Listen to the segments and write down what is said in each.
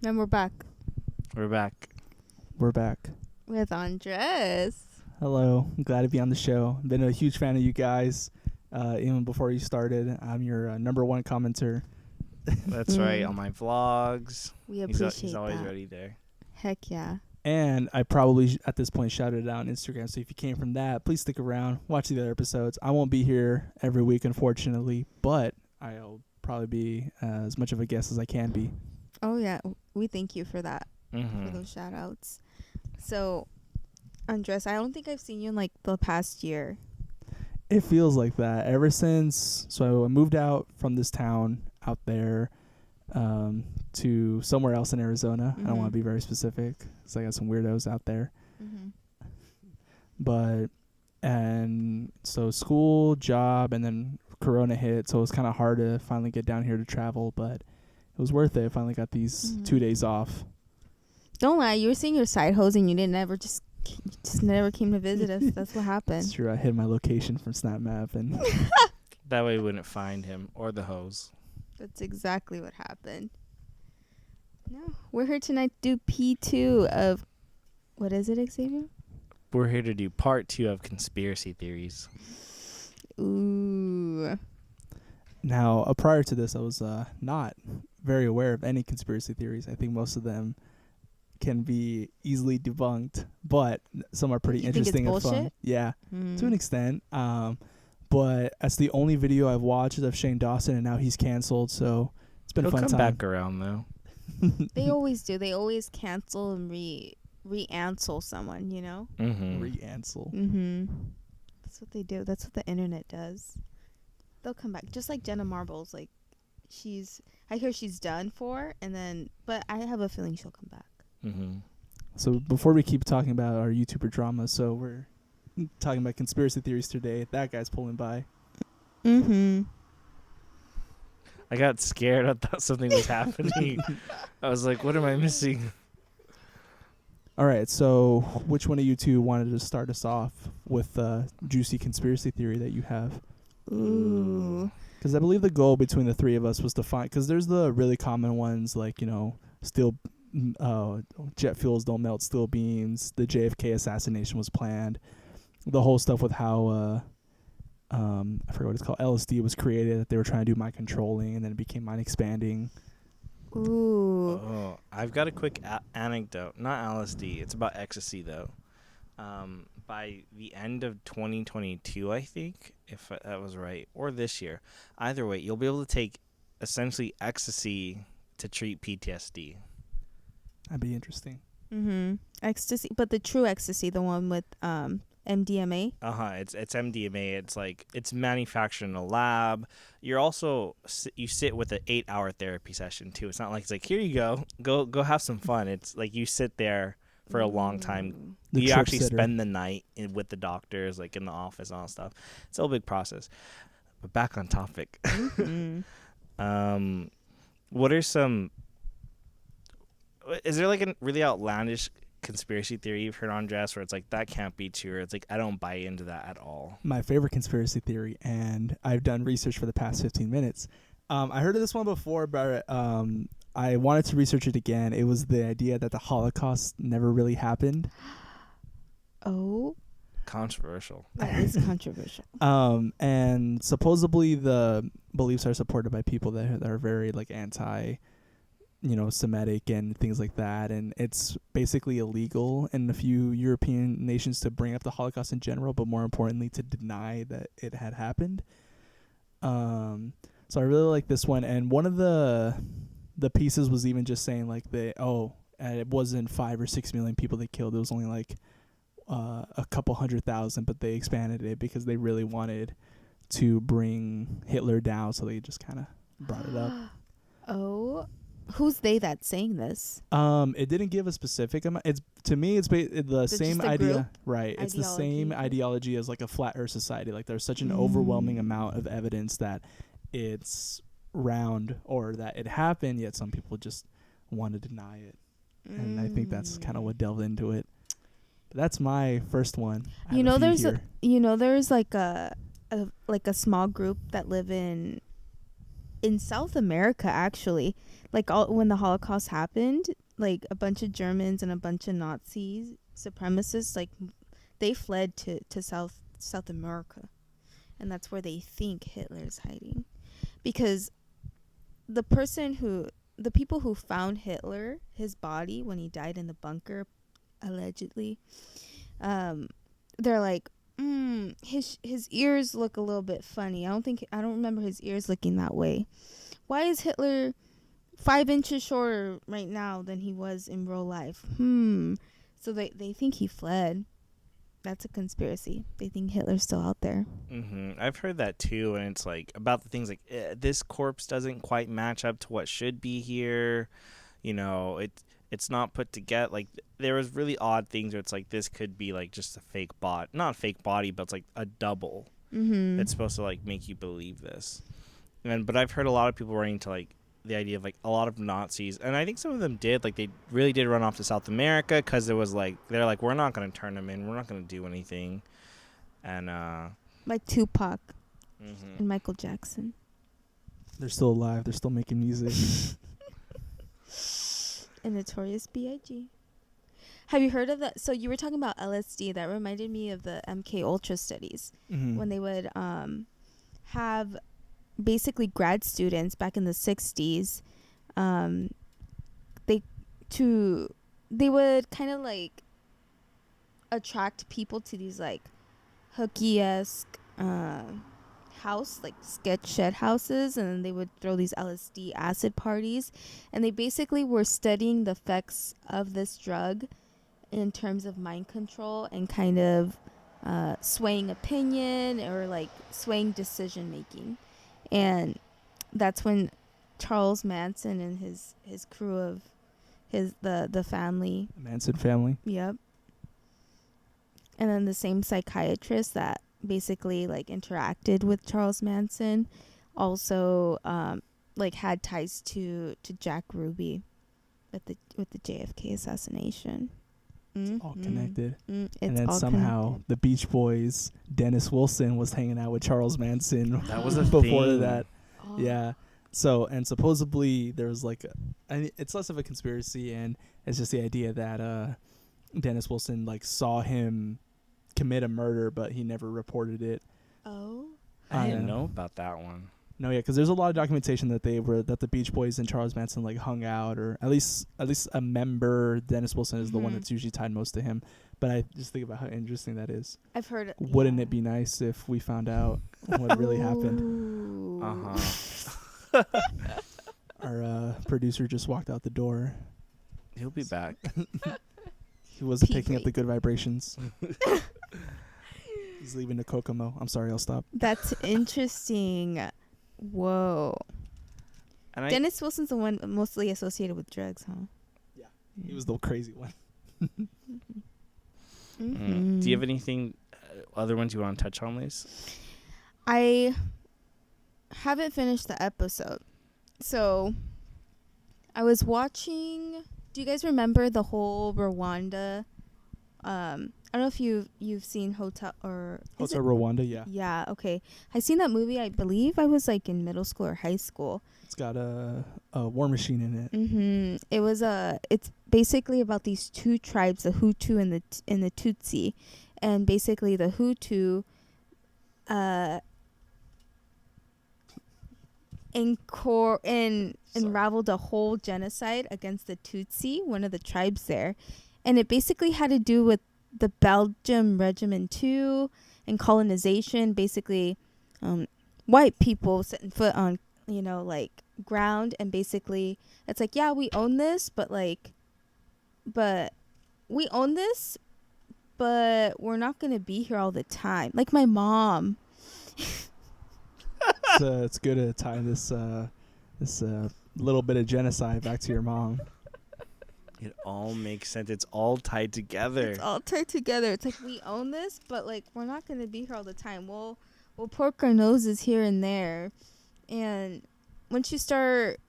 And we're back We're back. We're back. with Andres. Hello. I'm glad to be on the show. Been a huge fan of you guys. Even before you started, I'm your number one commenter. That's right. On my vlogs. We He's appreciate always that. ready there. Heck yeah. And I probably, at this point, shouted it out on Instagram. So if you came from that, please stick around. Watch the other episodes. I won't be here every week, unfortunately. But I'll probably be as much of a guest as I can be. Oh yeah, we thank you for that, for Mm-hmm. those shout outs. So, Andres, I don't think I've seen you in like the past year. It feels like that ever since. So I moved out from this town out there to somewhere else in Arizona. I don't want Mhm. to be very specific because I got some weirdos out there. Mm-hmm. But and so school, job, and then Corona hit, so it was kind of hard to finally get down here to travel. But it was worth it. I finally got these 2 Mhm. days off. Don't lie, you were seeing your side hoes and you didn't ever just never came to visit us. That's what It's happened. true. I hid my location from SnapMap and That way we wouldn't find him or the hose. That's exactly what happened. No, we're here tonight to do P2 of what is it, Xavier? We're here to do part 2 of conspiracy theories. Ooh. now, prior to this, I was not very aware of any conspiracy theories. I think most of them can be easily debunked, but some are pretty You think it's interesting and fun. bullshit? Yeah, Mm. to an extent. But that's the only video I've watched of Shane Dawson, and now he's canceled. So it's been He'll a fun come time. back around though. They always do. They always cancel and re-ansel someone, you know? Mm-hmm. Re-ansel. Mm-hmm. That's what they do. That's what the internet does. They'll come back. Just like Jenna Marbles. Like, I hear she's done for, but I have a feeling she'll come back. Mm-hmm. So before we keep talking about our YouTuber drama, so we're talking about conspiracy theories today. That guy's pulling by. Mm-hmm. I got scared. I thought something was happening. I was like, what am I missing? All right, so which one of you two wanted to start us off with a juicy conspiracy theory that you have? Ooh. Because I believe the goal between the three of us was to find, because there's the really common ones like, jet fuels don't melt steel beams, the JFK assassination was planned, the whole stuff with how, I forget what it's called, LSD was created, that they were trying to do mind controlling, and then it became mind expanding. Ooh. Oh, I've got a quick anecdote. Not LSD. It's about ecstasy, though. By the end of 2022, I think, if that was right, or this year, either way, you'll be able to take essentially ecstasy to treat PTSD. That'd be interesting. Mm-hmm. Ecstasy, but the true ecstasy, the one with MDMA. It's MDMA. It's like it's manufactured in a lab. You're also you sit with an 8-hour therapy session too. It's not like it's like here you go have some fun. It's like you sit there for a long time. The You trip actually sitter. spend the night with the doctors, like in the office and all that stuff. It's a big process. But back on topic. Mm-hmm. What are some? Is there like a really outlandish conspiracy theory you've heard on Jess where it's like that can't be true, or it's like I don't buy into that at all? My favorite conspiracy theory, and I've done research for the past 15 minutes. I heard of this one before, but I wanted to research it again. It was the idea that the Holocaust never really happened. Oh, Controversial. that is controversial. And supposedly the beliefs are supported by people that are very like anti, Semitic and things like that. And it's basically illegal in a few European nations to bring up the Holocaust in general, but more importantly to deny that it had happened. So I really like this one. And one of the pieces was even just saying like it wasn't 5 or 6 million people they killed. It was only like a couple 100,000, but they expanded it because they really wanted to bring Hitler down, so they just kind of brought it up. Oh, who's they that's saying this? It didn't give a specific amount. It's to me, it's the same just a idea, group right? It's the same ideology? ideology as like a flat Earth society. Like there's such an overwhelming amount of evidence that it's round or that it happened, yet some people just want to deny it, and I think that's kind of what delved into it. But that's my first one. I have a few here. there's like a small group that live in in South America, actually, like when the Holocaust happened, like a bunch of Germans and a bunch of Nazi supremacists, like they fled to South America, and that's where they think Hitler's hiding, because the people who found Hitler, his body when he died in the bunker, allegedly, they're like, his ears look a little bit funny. I don't remember his ears looking that way. Why is Hitler 5 inches shorter right now than he was in real life? So they think he fled. That's a conspiracy. They think Hitler's still out there. I've heard that too, and it's like about the things like this corpse doesn't quite match up to what should be here. You know, it's not put together. Like there was really odd things where it's like this could be like just a fake not a fake body, but it's like a double. That's supposed to like make you believe this. But I've heard a lot of people running to like the idea of like a lot of Nazis, and I think some of them did, like they really did run off to South America because it was like they're like, we're not going to turn them in, we're not going to do anything. And like Tupac and Michael Jackson. They're still alive, they're still making music. And Notorious B.I.G. Have you heard of that? So you were talking about LSD. That reminded me of the MK Ultra studies, when they would have basically grad students back in the 60s. They would kind of like attract people to these like hooky-esque house, like sketch shed houses, and then they would throw these LSD acid parties, and they basically were studying the effects of this drug in terms of mind control and kind of swaying opinion or like swaying decision making. And that's when Charles Manson and his crew of the family, Manson family. Yep. And then the same psychiatrist that basically like interacted with Charles Manson also like had ties to Jack Ruby with the JFK assassination. It's all connected. And then somehow connected. The Beach Boys, Dennis Wilson was hanging out with Charles Manson. That was a before thing. that. Oh. Yeah. So, and supposedly there was like it's less of a conspiracy, and it's just the idea that Dennis Wilson like saw him commit a murder, but he never reported it. Oh. I didn't know about that one. No, yeah, because there's a lot of documentation that the Beach Boys and Charles Manson like hung out, or at least a member. Dennis Wilson is the one that's usually tied most to him. But I just think about how interesting that is. I've heard it. Wouldn't it be nice if we found out what really happened? Our producer just walked out the door. He'll be back. He wasn't picking up the good vibrations. He's leaving to Kokomo. I'm sorry, I'll stop. That's interesting. Whoa. And Dennis Wilson's the one mostly associated with drugs, huh? Yeah. He was the crazy one. Do you have anything, other ones you want to touch on, Lise? I haven't finished the episode. So, I was watching... Do you guys remember the whole Rwanda... I don't know if you've seen Hotel Rwanda, yeah. Yeah, okay. I seen that movie, I believe I was like in middle school or high school. It's got a war machine in it. It was it's basically about these two tribes, the Hutu and the Tutsi. And basically the Hutu unraveled a whole genocide against the Tutsi, one of the tribes there. And it basically had to do with the Belgium Regiment 2 and colonization. Basically, white people setting foot on, like ground, and basically it's like, yeah, we own this, but we're not gonna be here all the time. Like my mom. It's good to tie this little bit of genocide back to your mom. It all makes sense. It's all tied together. It's like we own this, but like we're not gonna be here all the time. We'll poke our noses here and there, and once you start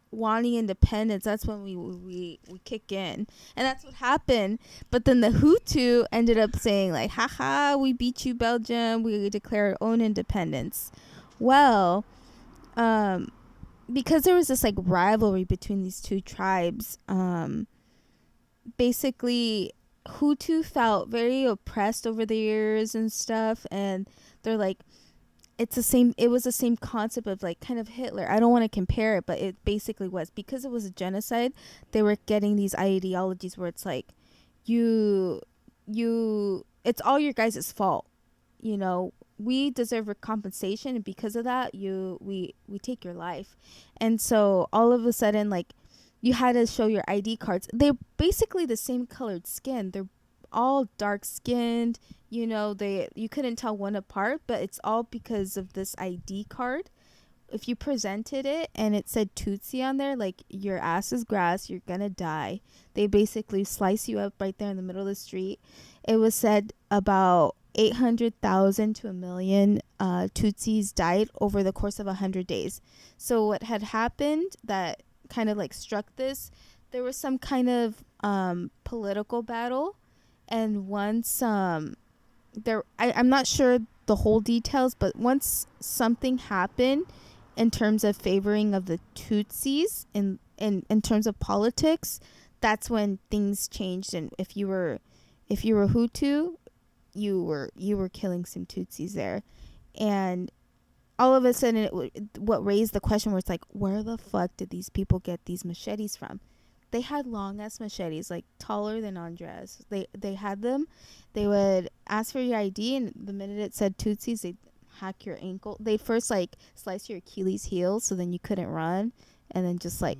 wanting independence, that's when we kick in, and that's what happened. But then the Hutu ended up saying like, "Haha, we beat you, Belgium. We declare our own independence." Well, because there was this like rivalry between these two tribes. Basically, Hutu felt very oppressed over the years and stuff, and they're like, it was the same concept of like kind of Hitler. I don't want to compare it, but it basically was, because it was a genocide. They were getting these ideologies where it's like, you it's all your guys' fault, you know, we deserve a compensation, and because of that we take your life. And so all of a sudden, like, you had to show your ID cards. They're basically the same colored skin. They're all dark skinned, you know, you couldn't tell one apart, but it's all because of this ID card. If you presented it and it said Tutsi on there, like, your ass is grass, you're gonna die. They basically slice you up right there in the middle of the street. It was said about 800,000 to a million Tutsis died over the course of 100 days. So what had happened that kind of like struck this, there was some kind of political battle, and once I'm not sure the whole details, but once something happened in terms of favoring of the Tutsis in terms of politics, that's when things changed. And if you were Hutu, you were killing some Tutsis there. And all of a sudden, what raised the question where it's like, where the fuck did these people get these machetes from? They had long ass machetes, like taller than Andres. They had them. They would ask for your ID, and the minute it said Tutsis, they'd hack your ankle. They'd first like slice your Achilles heel, so then you couldn't run, and then just like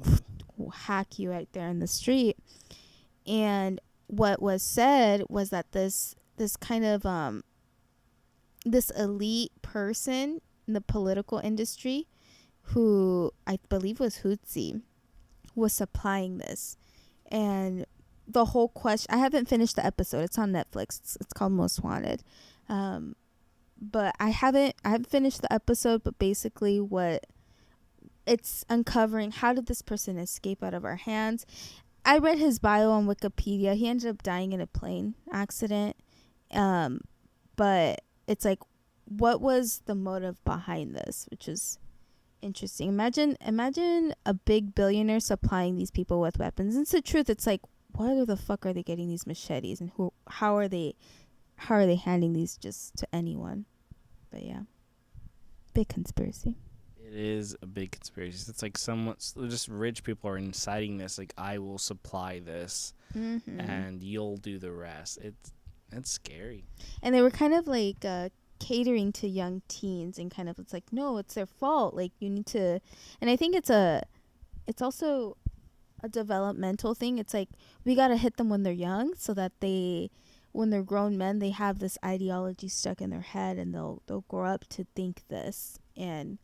hack you right there in the street. And what was said was that this kind of this elite person in the political industry, who I believe was Hutsi, was supplying this. And the whole question, I haven't finished the episode, it's on Netflix, it's called Most Wanted, but I haven't finished the episode. But basically what it's uncovering, how did this person escape out of our hands? I read his bio on Wikipedia. He ended up dying in a plane accident, but it's like, what was the motive behind this, which is interesting. Imagine a big billionaire supplying these people with weapons. And it's the truth. It's like, where the fuck are they getting these machetes, and how are they handing these just to anyone? But yeah, big conspiracy. It is a big conspiracy. It's like just rich people are inciting this. Like, I will supply this, and you'll do the rest. It's scary. And they were kind of like catering to young teens, and kind of, it's like, no, it's their fault. Like, you need to, and I think it's also a developmental thing. It's like, we gotta hit them when they're young, so that when they're grown men, they have this ideology stuck in their head, and they'll grow up to think this, and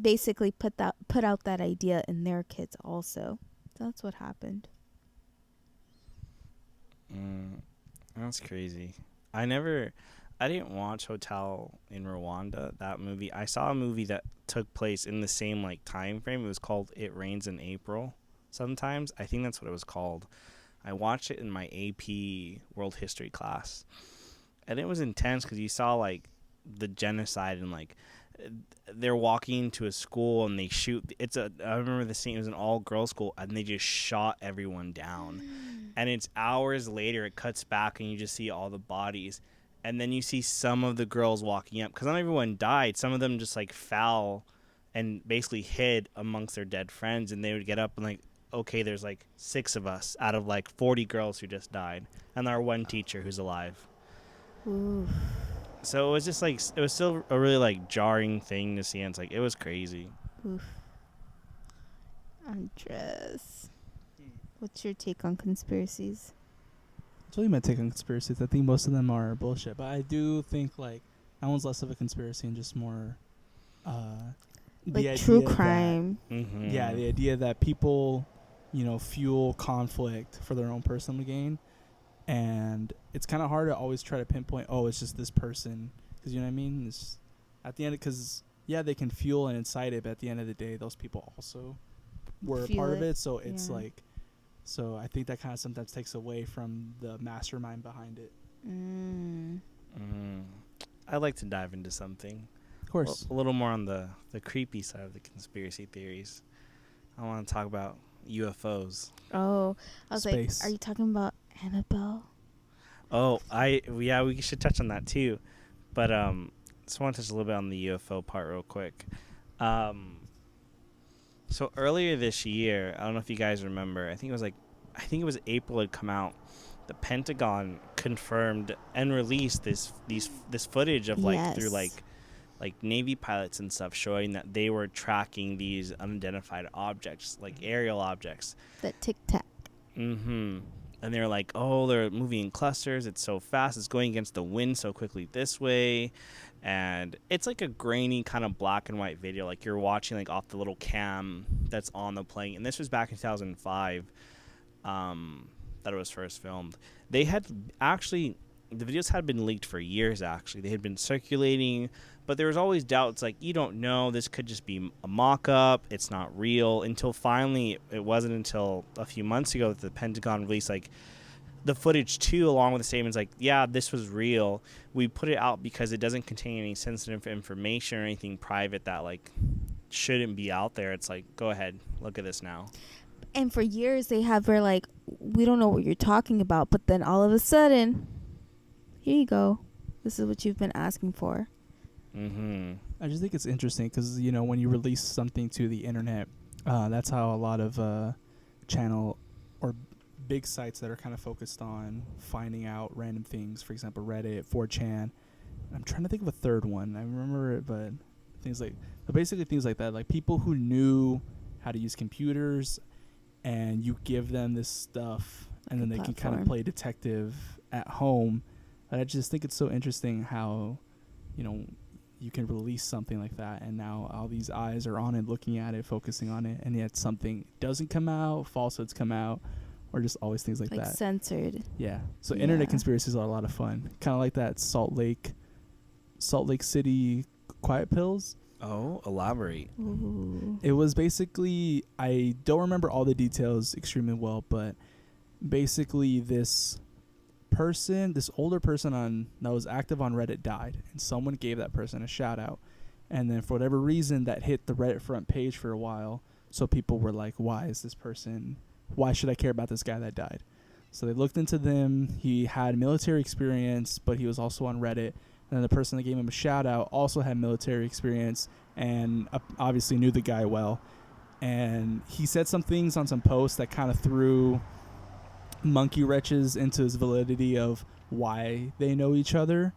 basically put out that idea in their kids also. So that's what happened. That's crazy. I didn't watch Hotel in Rwanda, that movie. I saw a movie that took place in the same like time frame. It was called It Rains in April sometimes. I think that's what it was called. I watched it in my AP World History class. And it was intense because you saw like the genocide, and like they're walking into a school and they shoot. I remember the scene. It was an all-girls school, and they just shot everyone down. And it's hours later, it cuts back, and you just see all the bodies. And then you see some of the girls walking up, because not everyone died. Some of them just like fell and basically hid amongst their dead friends. And they would get up and like, okay, there's like 6 of us out of like 40 girls who just died, and our one teacher who's alive. Ooh. So it was just like, it was still a really like jarring thing to see. And it's like, it was crazy. Oof. Andres, what's your take on conspiracies? It's really my take on conspiracies. I think most of them are bullshit, but I do think like that one's less of a conspiracy and just more like true crime. Yeah, the idea that people, fuel conflict for their own personal gain, and it's kind of hard to always try to pinpoint, oh, it's just this person, because you know what I mean. It's at the end, because they can fuel and incite it, but at the end of the day, those people also were a part of it. So it's like. So I think that kind of sometimes takes away from the mastermind behind it. I'd like to dive into something. Of course. A little more on the creepy side of the conspiracy theories. I want to talk about UFOs. Oh, I was Space. like, are you talking about Annabelle? Oh, yeah, we should touch on that too. But just want to touch a little bit on the UFO part real quick. So earlier this year, I don't know if you guys remember, I think it was April had come out. The Pentagon confirmed and released this footage of through like Navy pilots and stuff, showing that they were tracking these unidentified objects, like aerial objects. That Tic Tac. Mm-hmm. And they're like, oh, they're moving in clusters. It's so fast. It's going against the wind so quickly this way. And it's like a grainy kind of black and white video. Like you're watching like off the little cam that's on the plane. And this was back in 2005 that it was first filmed. They had actually, the videos had been leaked for years, actually. They had been circulating. But there was always doubts, like, you don't know. This could just be a mock-up. It's not real. Until finally, it wasn't until a few months ago that the Pentagon released, like, the footage, too, along with the statements, like, yeah, this was real. We put it out because it doesn't contain any sensitive information or anything private that, like, shouldn't be out there. It's like, go ahead. Look at this now. And for years, were like, we don't know what you're talking about. But then all of a sudden, here you go. This is what you've been asking for. Mm-hmm. I just think it's interesting because, you know, when you release something to the internet, that's how a lot of channel or big sites that are kind of focused on finding out random things, for example, Reddit, 4chan. I'm trying to think of a third one. I remember it, but basically things like that, like people who knew how to use computers, and you give them this stuff, and then they can kind of play detective at home. And I just think it's so interesting how, you know, you can release something like that, and now all these eyes are on it, looking at it, focusing on it, and yet something doesn't come out, falsehoods come out, or just always things like that. Censored. Yeah. So internet conspiracies are a lot of fun. Kind of like that Salt Lake City quiet pills. Oh, elaborate. Ooh. It was basically, I don't remember all the details extremely well, but basically this older person that was active on Reddit died, and someone gave that person a shout out, and then for whatever reason that hit the Reddit front page for a while, so people were like, why should I care about this guy that died? So they looked into them. He had military experience, but he was also on Reddit, and then the person that gave him a shout out also had military experience and obviously knew the guy well, and he said some things on some posts that kind of threw monkey wrenches into his validity of why they know each other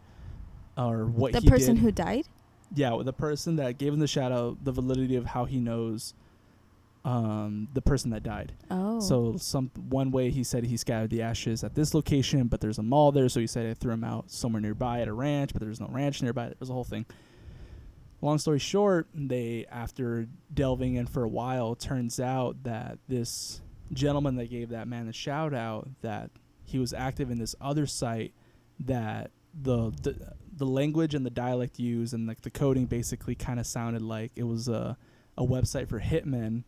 or what he did. The person who died? Yeah, the person that gave him the shout out, the validity of how he knows the person that died. Oh. So one way he said he scattered the ashes at this location, but there's a mall there, so he said I threw him out somewhere nearby at a ranch, but there's no ranch nearby. It was a whole thing. Long story short, after delving in for a while, turns out that this gentleman that gave that man a shout out, that he was active in this other site, that the language and the dialect used and like the coding basically kind of sounded like it was a website for hitmen.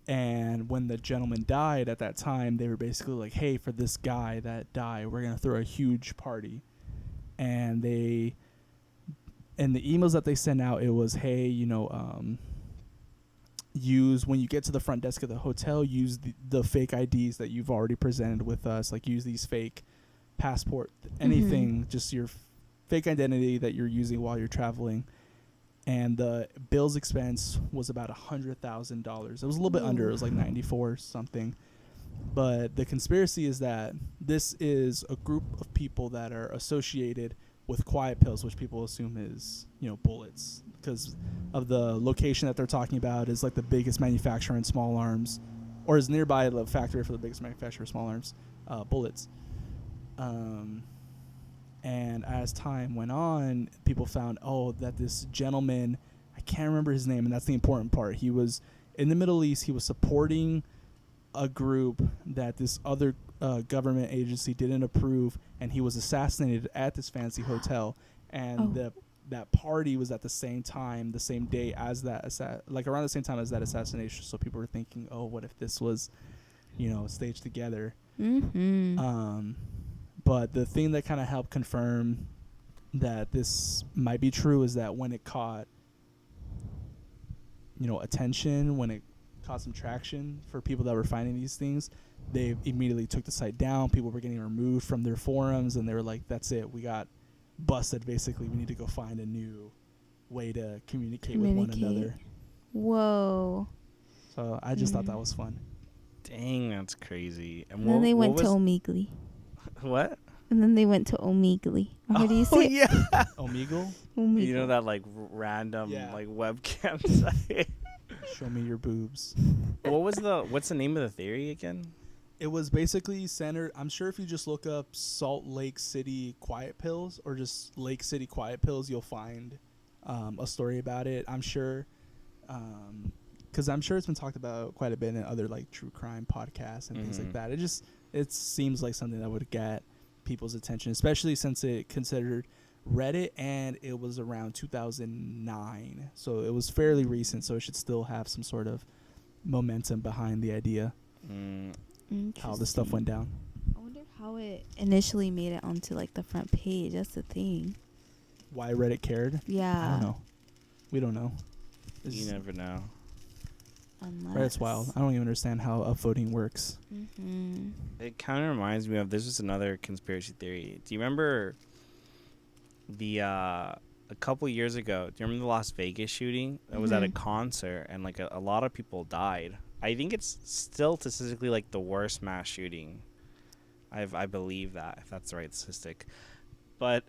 And when the gentleman died at that time, they were basically like, hey, for this guy that died, we're gonna throw a huge party. And the emails that they sent out, it was, hey, you know, use, when you get to the front desk of the hotel, use the fake IDs that you've already presented with us, like use these fake passport, anything, just your fake identity that you're using while you're traveling. And the bill's expense was about $100,000. It was a little bit under, it was like 94 something. But the conspiracy is that this is a group of people that are associated with quiet pills, which people assume is, you know, bullets, because of the location that they're talking about is like the biggest manufacturer in small arms, or is nearby the factory for the biggest manufacturer of small arms, bullets. And as time went on, people found, that this gentleman, I can't remember his name, and that's the important part. He was in the Middle East. He was supporting a group that this other government agency didn't approve, and he was assassinated at this fancy hotel. And that party was at the same time, the same day as that, like around the same time as that assassination. So people were thinking, what if this was, you know, staged together? Mm-hmm. But the thing that kind of helped confirm that this might be true is that when it caught, attention, when it caught some traction for people that were finding these things, they immediately took the site down. People were getting removed from their forums, and they were like, that's it. We got busted, basically. We need to go find a new way to communicate with one another. Whoa. So I just thought that was fun. Dang, that's crazy. And then they went to Omegle. What? And then they went to Omegle. How do you say? Yeah. Omegle? Omegle. You know that like random like webcam site. Show me your boobs. What's the name of the theory again? It was basically centered. I'm sure if you just look up Salt Lake City quiet pills or just Lake City quiet pills, you'll find a story about it. I'm sure, because I'm sure it's been talked about quite a bit in other like true crime podcasts and things like that. It seems like something that would get people's attention, especially since it considered Reddit, and it was around 2009, so it was fairly recent, so it should still have some sort of momentum behind the idea. How the stuff went down. I wonder how it initially made it onto like the front page. That's the thing. Why Reddit cared? Yeah. I don't know. We don't know. You never know. Reddit's wild. I don't even understand how upvoting works. It kind of reminds me of, this is another conspiracy theory. Do you remember a couple years ago, do you remember the Las Vegas shooting? It was at a concert, and like a lot of people died. I think it's still statistically like the worst mass shooting. I believe that, if that's the right statistic. But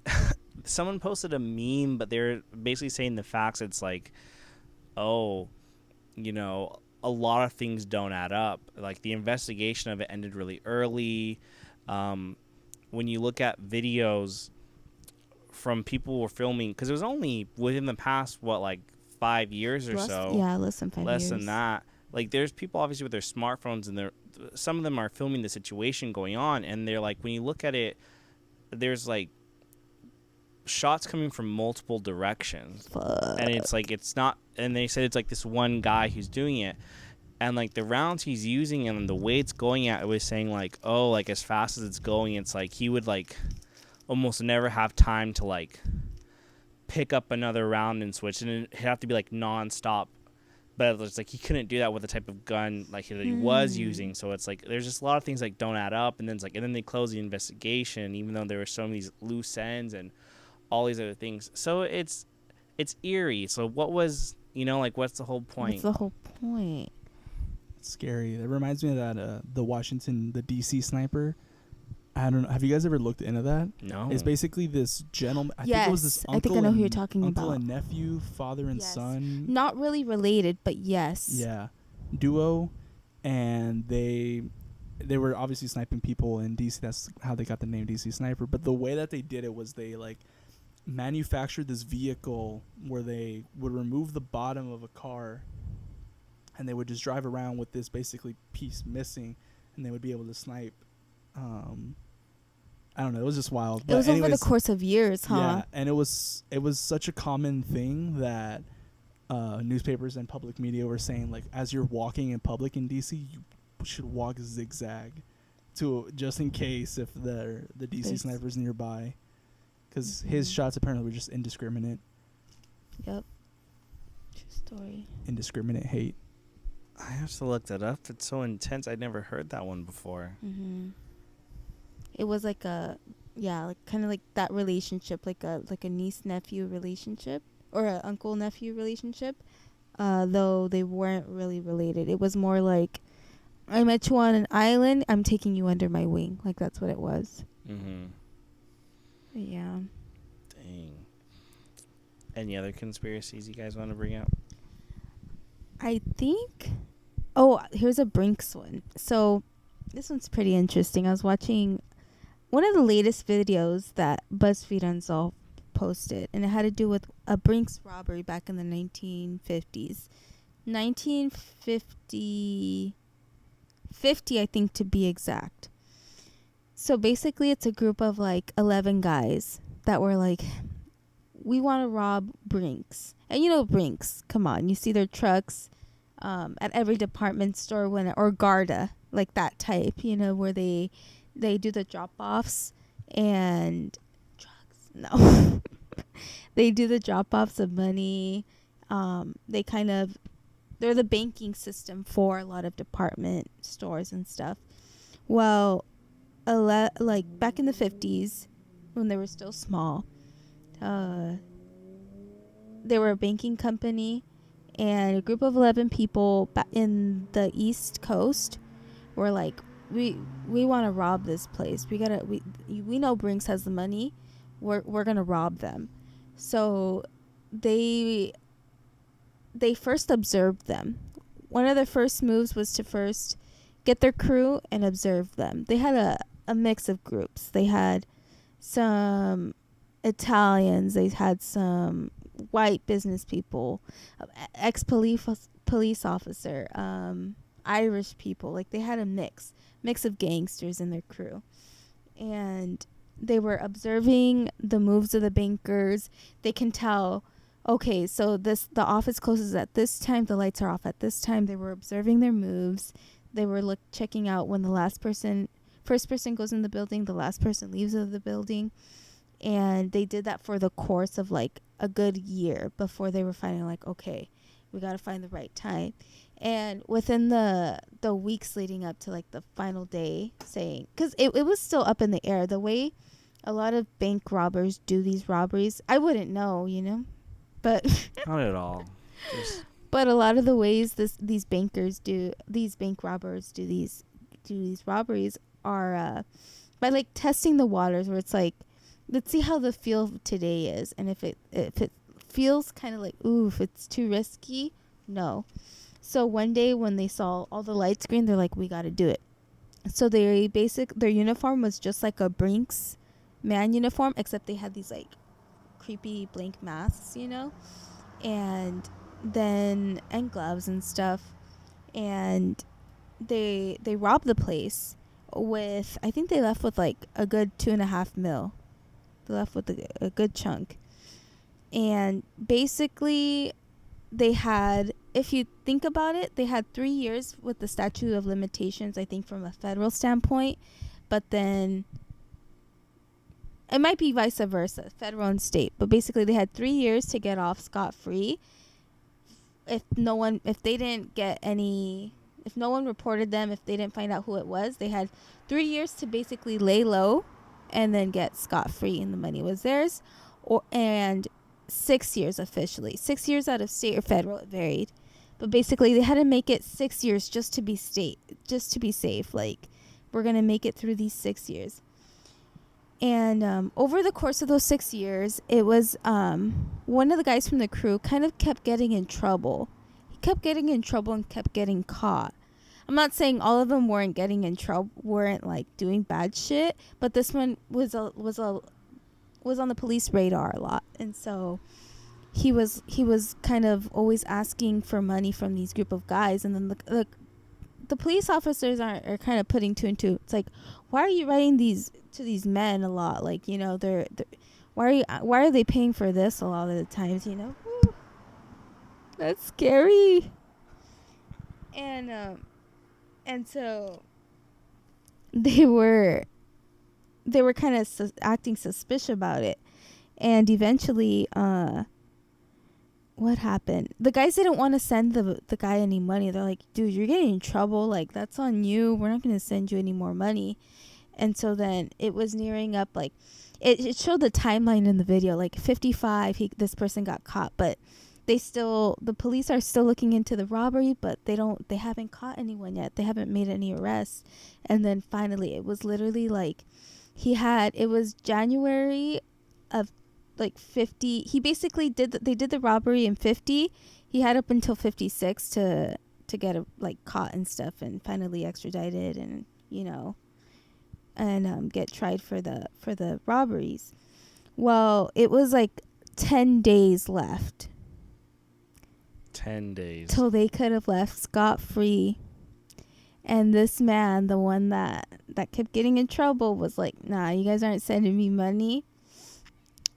someone posted a meme, but they're basically saying the facts. It's like, oh, a lot of things don't add up. Like the investigation of it ended really early. When you look at videos from people who were filming, because it was only within the past, 5 years or so. Yeah, less than 5 years. Less than that. Like, there's people obviously with their smartphones, and some of them are filming the situation going on, and they're like, when you look at it, there's like shots coming from multiple directions. Fuck. And it's like, it's not, and they said it's like this one guy who's doing it, and like the rounds he's using and the way it's going at, it was saying like, oh, like as fast as it's going, it's like he would like almost never have time to like pick up another round and switch, and it'd have to be like non-stop. But it's like he couldn't do that with the type of gun like that he was using. So it's like there's just a lot of things like don't add up, and then it's like, and then they close the investigation, even though there were so many loose ends and all these other things. So it's eerie. So what was, what's the whole point? What's the whole point? It's scary. That reminds me of that the DC sniper. I don't know. Have you guys ever looked into that? No. It's basically this gentleman. I think it was this uncle. I think I know who you're talking uncle about. and nephew, father and son. Not really related, but yes. Yeah, duo, and they were obviously sniping people in DC. That's how they got the name DC Sniper. But the way that they did it was they like manufactured this vehicle where they would remove the bottom of a car, and they would just drive around with this basically piece missing, and they would be able to snipe. I don't know. It was just wild. It was over the course of years, huh? Yeah, and it was such a common thing that newspapers and public media were saying, like, as you're walking in public in DC, you should walk zigzag, just in case if the DC sniper's nearby, because his shots apparently were just indiscriminate. Yep. True story. Indiscriminate hate. I have to look that up. It's so intense. I'd never heard that one before. It was like kind of like that relationship, like a niece nephew relationship or a uncle nephew relationship, though they weren't really related. It was more like, I met you on an island, I'm taking you under my wing. Like that's what it was. Yeah. Dang. Any other conspiracies you guys want to bring up? I think. Oh, here's a Brinks one. So this one's pretty interesting. I was watching one of the latest videos that BuzzFeed Unsolved posted, and it had to do with a Brinks robbery back in the 1950s. 1950, I think, to be exact. So basically it's a group of like 11 guys that were like, we want to rob Brinks. And you know Brinks, come on, you see their trucks at every department store or Garda, like that type, where they do the drop-offs and drugs. No. They do the drop offs of money. They're the banking system for a lot of department stores and stuff. Well, like back in the 50s, when they were still small, they were a banking company, and a group of 11 people in the East Coast were like, we want to rob this place. We know Brinks has the money. We're gonna rob them. So they first observed them. One of their first moves was to first get their crew and observe them. They had a mix of groups. They had some Italians. They had some white business people, police officer, Irish people. Like, they had a mix of gangsters in their crew. And they were observing the moves of the bankers. They can tell, okay, so the office closes at this time, the lights are off at this time. They were observing their moves. They were checking out when first person goes in the building, the last person leaves of the building. And they did that for the course of like a good year before they were finally like, okay, we got to find the right time. And within the weeks leading up to like the final day, saying, because it was still up in the air, the way a lot of bank robbers do these robberies, I wouldn't know, but Not at all. but a lot of the ways these bank robbers do these robberies are by like testing the waters, where it's like, let's see how the feel of today is, and if it feels kind of like, ooh, if it's too risky, no. So one day when they saw all the lights green, they're like, we got to do it. So their uniform was just like a Brinks man uniform, except they had these like creepy blank masks, and gloves and stuff. And they robbed the place with, I think they left with like a good $2.5 million. They left with a good chunk. And basically they had, if you think about it, they had 3 years with the statute of limitations, I think, from a federal standpoint. But then it might be vice versa, federal and state. But basically they had 3 years to get off scot-free. If no one reported them, if they didn't find out who it was, they had 3 years to basically lay low and then get scot-free, and the money was theirs. And 6 years officially. 6 years out of state or federal, it varied. But basically they had to make it 6 years just to be safe. Like, we're going to make it through these 6 years. And over the course of those 6 years, it was one of the guys from the crew kind of kept getting in trouble. He kept getting in trouble and kept getting caught. I'm not saying all of them weren't getting in trouble, weren't like doing bad shit, but this one was on the police radar a lot. And so he was kind of always asking for money from these group of guys. And then the police officers are kind of putting two and two. It's like, why are you writing these to these men a lot? Like, they're why are they paying for this a lot of the times? Woo, that's scary. And so they were kind of acting suspicious about it. And eventually, what happened? The guys didn't want to send the guy any money. They're like, dude, you're getting in trouble. Like, that's on you. We're not going to send you any more money. And so then it was nearing up, like, it showed the timeline in the video. Like, 55, this person got caught. But the police are still looking into the robbery, but they haven't caught anyone yet. They haven't made any arrests. And then finally, it was literally like, it was January of like 50. He basically they did the robbery in 50. He had up until 56 to get caught and stuff, and finally extradited and get tried for the robberies. Well, it was like 10 days left. 10 days. Till they could have left scot-free. And this man, the one that kept getting in trouble, was like, nah, you guys aren't sending me money.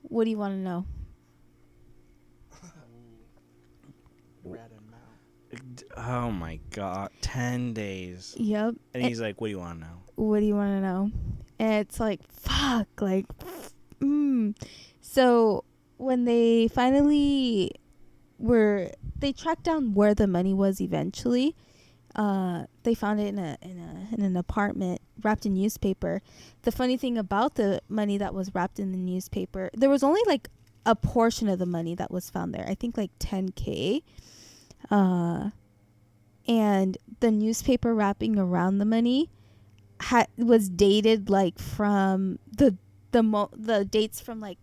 What do you want to know? Oh my God. 10 days. Yep. And he's like, what do you want to know? What do you want to know? And it's like, fuck. Like, So when they finally they tracked down where the money was eventually. They found it in an apartment wrapped in newspaper. The funny thing about the money that was wrapped in the newspaper, there was only like a portion of the money that was found there. I think like 10K. And the newspaper wrapping around the money was dated like from the dates from like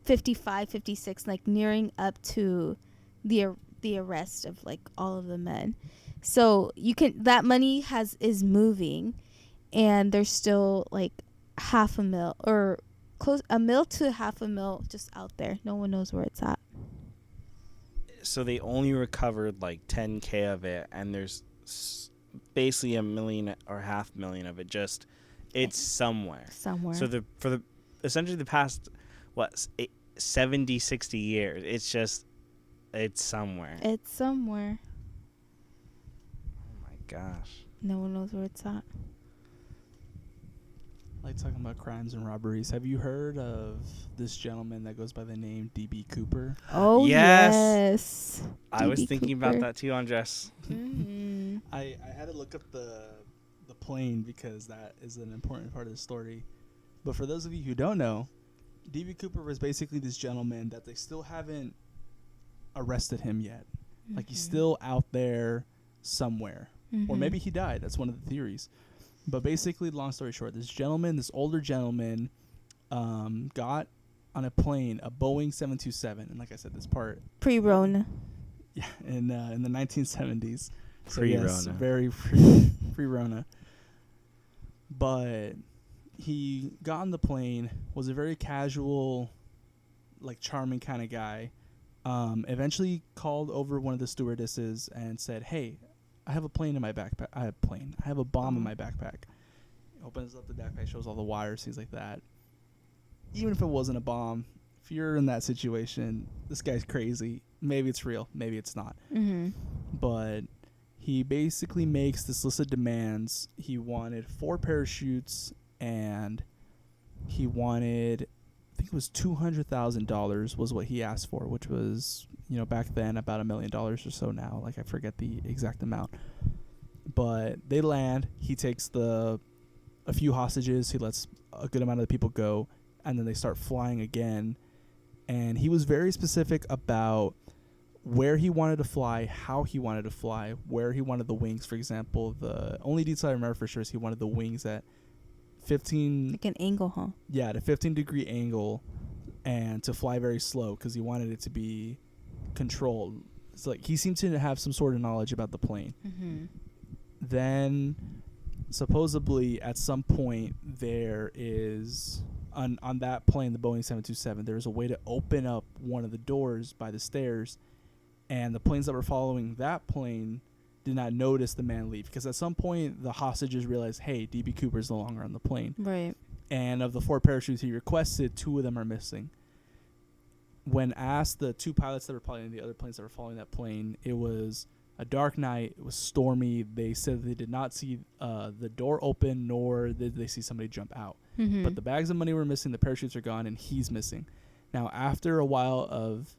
55, 56, like nearing up to the arrest of like all of the men. So that money is moving, and there's still like $500,000 or close $1 to $500,000 just out there. No one knows where it's at. So they only recovered like 10K of it, and there's basically $1 million or $500,000 of it. Just it's somewhere. Somewhere. So for essentially the past 70, 60 years, it's somewhere. It's somewhere. Oh my gosh. No one knows where it's at. Like talking about crimes and robberies. Have you heard of this gentleman that goes by the name D.B. Cooper? Oh, yes. I was D.B. thinking Cooper. about that too, Andres. Mm-hmm. I had to look up the plane because that is an important part of the story. But for those of you who don't know, D.B. Cooper was basically this gentleman that they still haven't arrested him yet. Mm-hmm. Like he's still out there somewhere. Mm-hmm. Or maybe he died. That's one of the theories. But basically, long story short, this older gentleman, got on a plane, a Boeing 727. And like I said, this part. Pre-Rona. Yeah, in the 1970s. So Pre-Rona. yes, very pre-Rona. But he got on the plane, was a very casual, like charming kind of guy. Eventually called over one of the stewardesses and said, "Hey, I have a plane in my backpack. I have a bomb in my backpack." Opens up the backpack, shows all the wires, things like that. Even if it wasn't a bomb, if you're in that situation, this guy's crazy. Maybe it's real, maybe it's not. Mm-hmm. But he basically makes this list of demands. He wanted 4 parachutes, and he wanted, I think it was $200,000 was what he asked for, which was, back then about $1 million or so now. Like, I forget the exact amount. But they land. He takes a few hostages. He lets a good amount of the people go, and then they start flying again. And he was very specific about where he wanted to fly, how he wanted to fly, where he wanted the wings. For example, the only detail I remember for sure is he wanted the wings at 15... Like an angle, huh? Yeah, at a 15-degree angle, and to fly very slow because he wanted it to be controlled. It's like he seemed to have some sort of knowledge about the plane. Mm-hmm. Then, supposedly, at some point, there is... On that plane, the Boeing 727, there was a way to open up one of the doors by the stairs, and the planes that were following that plane did not notice the man leave, because at some point the hostages realized, hey, D.B. Cooper's no longer on the plane. Right. And of the 4 parachutes he requested, 2 of them are missing. When asked the 2 pilots that were piloting the other planes that were following that plane, it was a dark night, it was stormy. They said they did not see the door open, nor did they see somebody jump out. Mm-hmm. But the bags of money were missing, the parachutes are gone, and he's missing. Now, after a while of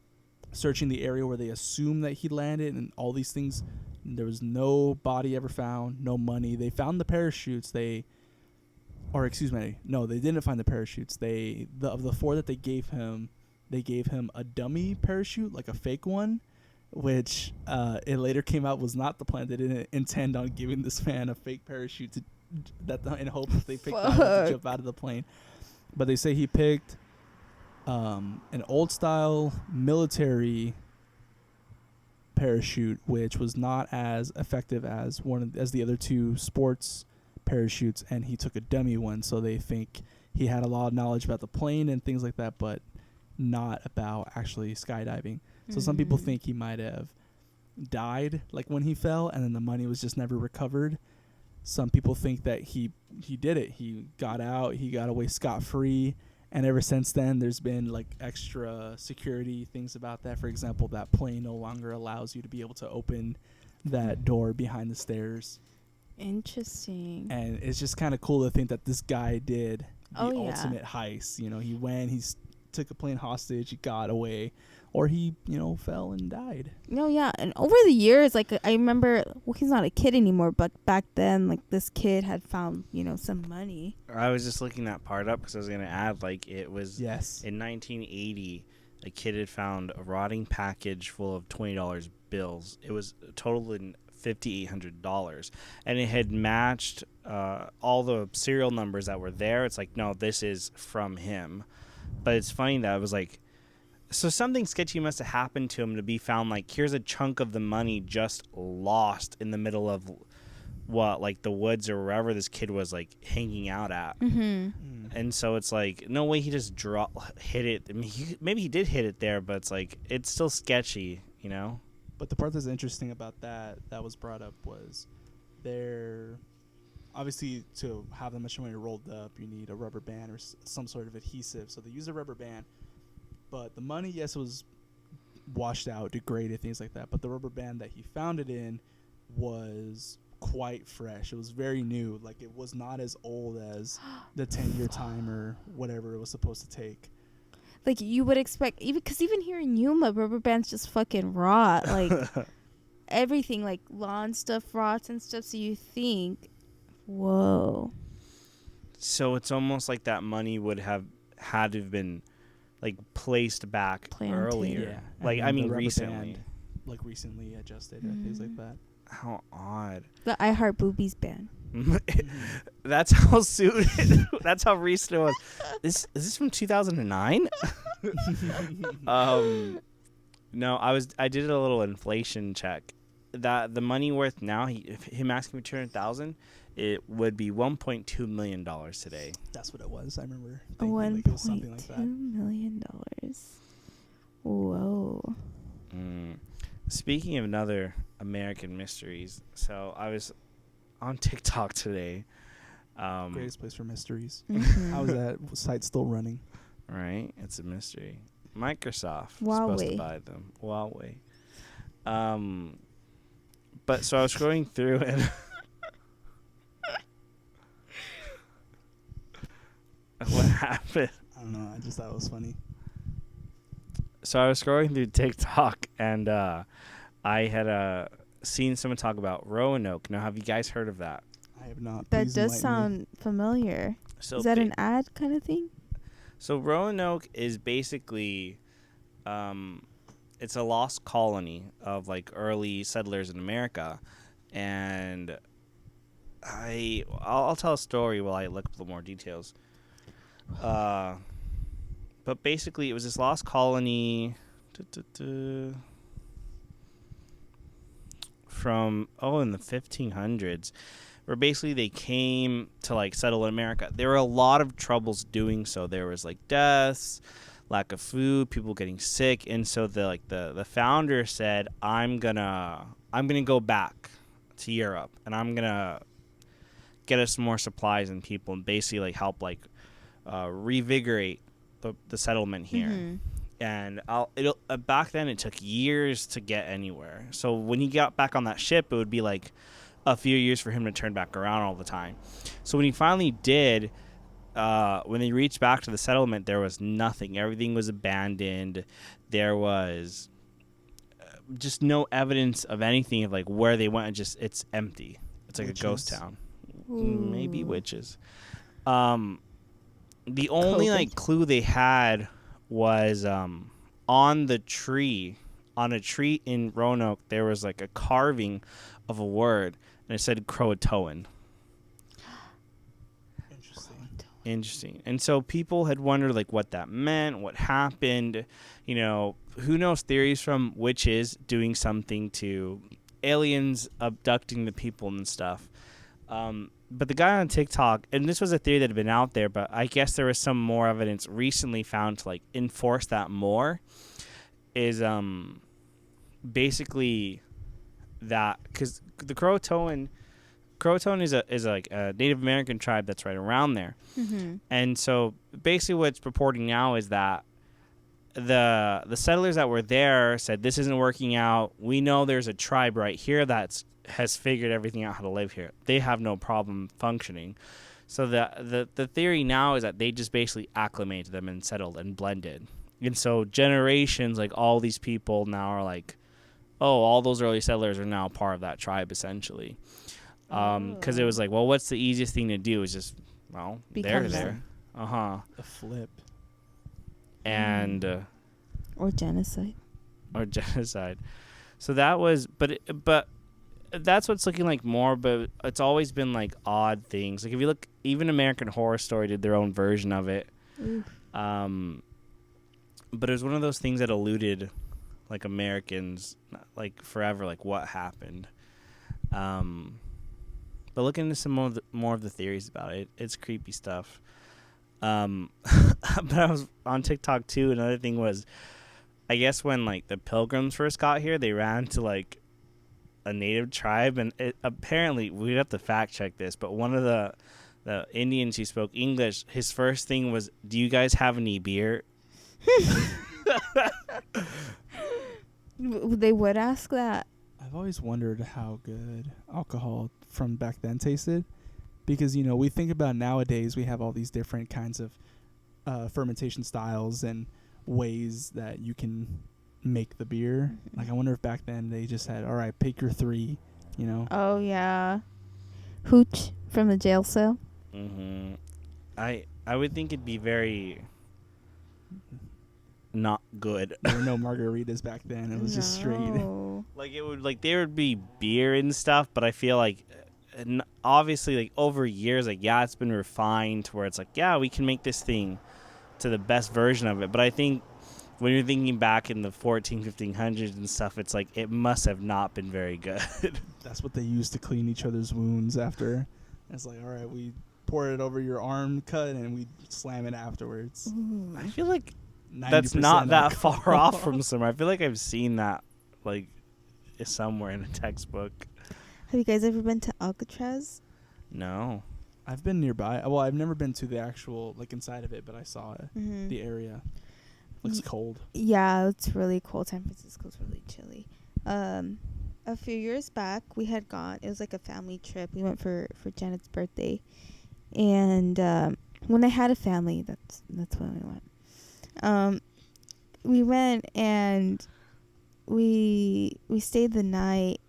searching the area where they assumed that he landed and all these things, there was no body ever found, no money. They found the parachutes. They didn't find the parachutes. Of the 4 that they gave him a dummy parachute, like a fake one, which it later came out was not the plan. They didn't intend on giving this man a fake parachute in hopes that they picked on him to jump out of the plane. But they say he picked an old style military parachute, which was not as effective as as the other 2 sports parachutes, and he took a dummy one. So they think he had a lot of knowledge about the plane and things like that, but not about actually skydiving. So some people think he might have died, like when he fell, and then the money was just never recovered. Some people think that he did it. He got out. He got away scot-free. And ever since then, there's been like extra security things about that. For example, that plane no longer allows you to be able to open that door behind the stairs. Interesting. And it's just kind of cool to think that this guy did the Oh, yeah. ultimate heist. He went, took a plane hostage, he got away, or he, fell and died. No, yeah, and over the years, like I remember, well, he's not a kid anymore, but back then, like this kid had found, some money. I was just looking that part up because I was gonna add, like, it was Yes. in 1980, a kid had found a rotting package full of $20 bills. It was totaling $5,800, and it had matched all the serial numbers that were there. It's like, no, this is from him. But it's funny that it was like, so something sketchy must have happened to him to be found, like, here's a chunk of the money just lost in the middle of like the woods or wherever this kid was, like, hanging out at. And so it's like, no way he just hit it. I mean, maybe he did hit it there, but it's like, it's still sketchy, But the part that's interesting about that was brought up was there, obviously, to have the machinery rolled up, you need a rubber band or some sort of adhesive. So they used a rubber band. But the money, yes, was washed out, degraded, things like that. But the rubber band that he found it in was quite fresh. It was very new. Like, it was not as old as the 10-year time or whatever it was supposed to take. Like, you would expect, even here in Yuma, rubber bands just fucking rot. Like, everything, like lawn stuff rots and stuff. So you think, whoa. So it's almost like that money would have had to have been, like, placed back earlier. Yeah. Like, And I mean, the rubber recently. band, like, recently adjusted and things like that. How odd. The I Heart Boobies band. That's how soon. That's how recent it was. Is this from 2009? No, I did a little inflation check. That the money worth now, him asking for $200,000, it would be $1.2 million today. That's what it was. I remember thinking like it was something like that. $1.2 million. Whoa. Speaking of another American mysteries, so I was on TikTok today. Greatest place for mysteries. Mhm. How is that site still running? Right? It's a mystery. Microsoft was Huawei. supposed to buy them. Huawei. But so I was scrolling through and what happened? I don't know. I just thought it was funny. So I was scrolling through TikTok and I had seen someone talk about Roanoke. Now, have you guys heard of that? I have not. That Please does enlighten me. sound familiar. So Is that an ad kind of thing? So Roanoke is basically, it's a lost colony of, like, early settlers in America, and I'll tell a story while I look up the more details. But basically, it was this lost colony from in the 1500s. Where basically they came to, like, settle in America. There were a lot of troubles doing so. There was, like, deaths, lack of food, people getting sick, and so the founder said, I'm gonna go back to Europe, and I'm gonna get us more supplies and people, and basically, like, help, like, revigorate the settlement here. Mhm. And back then it took years to get anywhere. So when he got back on that ship, it would be like a few years for him to turn back around all the time. So when he finally did, when they reached back to the settlement, there was nothing. Everything was abandoned. There was just no evidence of anything of, like, where they went. It's empty. It's like Witches. a ghost town. Ooh. Maybe witches. The only, like, clue they had was on a tree in Roanoke, there was, like, a carving of a word, and it said Croatoan. Interesting. And so people had wondered, like, what that meant, what happened. Who knows, theories from witches doing something to aliens abducting the people and stuff. But the guy on TikTok, and this was a theory that had been out there, but I guess there was some more evidence recently found to, like, enforce that more, is basically that, because the Croatoan is like a Native American tribe that's right around there. Mm-hmm. And so basically what it's purporting now is that the settlers that were there said, this isn't working out. We know there's a tribe right here has figured everything out how to live here. They have no problem functioning. So the theory now is that they just basically acclimated them and settled and blended. And so generations, like all these people now are like, oh, all those early settlers are now part of that tribe essentially. Because it was like, well, what's the easiest thing to do is just, well, Become they're there. them. Uh-huh. A flip. And Or genocide. or genocide. So that was, but that's what's looking like more. But it's always been like odd things. Like if you look, even American Horror Story did their own version of it. Oof. But it was one of those things that eluded, like Americans, like forever, like what happened. But looking into some more of the theories about it, it's creepy stuff. But I was on TikTok too. Another thing was, I guess when like the Pilgrims first got here, they ran to like a native tribe, and apparently we'd have to fact check this, but one of the Indians who spoke English, his first thing was, "Do you guys have any beer?" They would ask that. I've always wondered how good alcohol from back then tasted, because we think about nowadays we have all these different kinds of fermentation styles and ways that you can make the beer. Mm-hmm. Like I wonder if back then they just had, all right, pick your three, Oh yeah, hooch from the jail cell. Mm-hmm. I would think it'd be very not good. There were no margaritas back then. It was just straight. No. Like it would, like there would be beer and stuff, but I feel like obviously like over years, like yeah, it's been refined to where it's like, yeah, we can make this thing to the best version of it. But I think when you're thinking back in the 1500s and stuff, it's like it must have not been very good. That's what they used to clean each other's wounds after. It's like, all right, we pour it over your arm cut and we slam it afterwards. Ooh. I feel like that's not that far off from somewhere. I feel like I've seen that like somewhere in a textbook. Have you guys ever been to Alcatraz? No. I've been nearby. Well, I've never been to the actual, like, inside of it, but I saw it. Mm-hmm. The area. Looks cold. Yeah, it's really cold. San Francisco's really chilly. A few years back, we had gone. It was like a family trip. We went for Janet's birthday, and when I had a family, that's when we went. We went and we stayed the night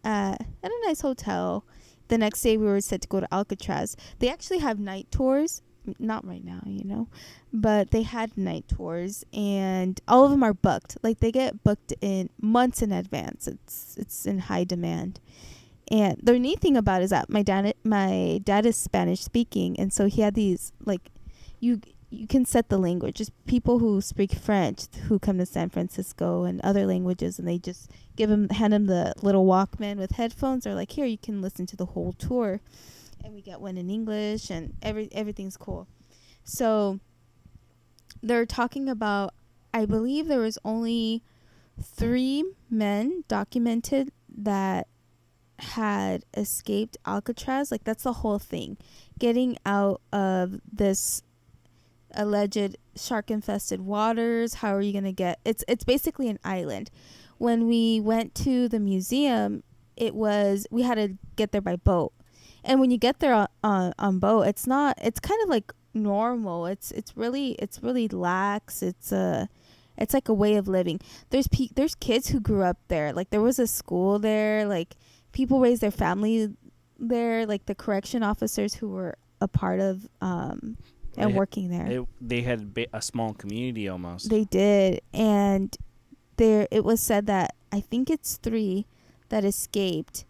at a nice hotel. The next day, we were set to go to Alcatraz. They actually have night tours. Not right now, but they had night tours, and all of them are booked. Like they get booked in months in advance. It's in high demand. And the neat thing about it is that my dad is Spanish speaking, and so he had these, like, you can set the language. Just people who speak French who come to San Francisco and other languages, and they just hand him the little Walkman with headphones. They're like, here, you can listen to the whole tour. And we get one in English, and everything's cool. So they're talking about, I believe there was only 3 men documented that had escaped Alcatraz. Like, that's the whole thing. Getting out of this alleged shark-infested waters. How are you going to get... It's basically an island. When we went to the museum, we had to get there by boat. And when you get there on boat, it's kind of like normal. It's really lax. It's like a way of living. There's kids who grew up there. Like there was a school there. Like people raised their family there. Like the correction officers who were a part of and working there. They had a small community almost. They did, and it was said that I think it's 3 that escaped.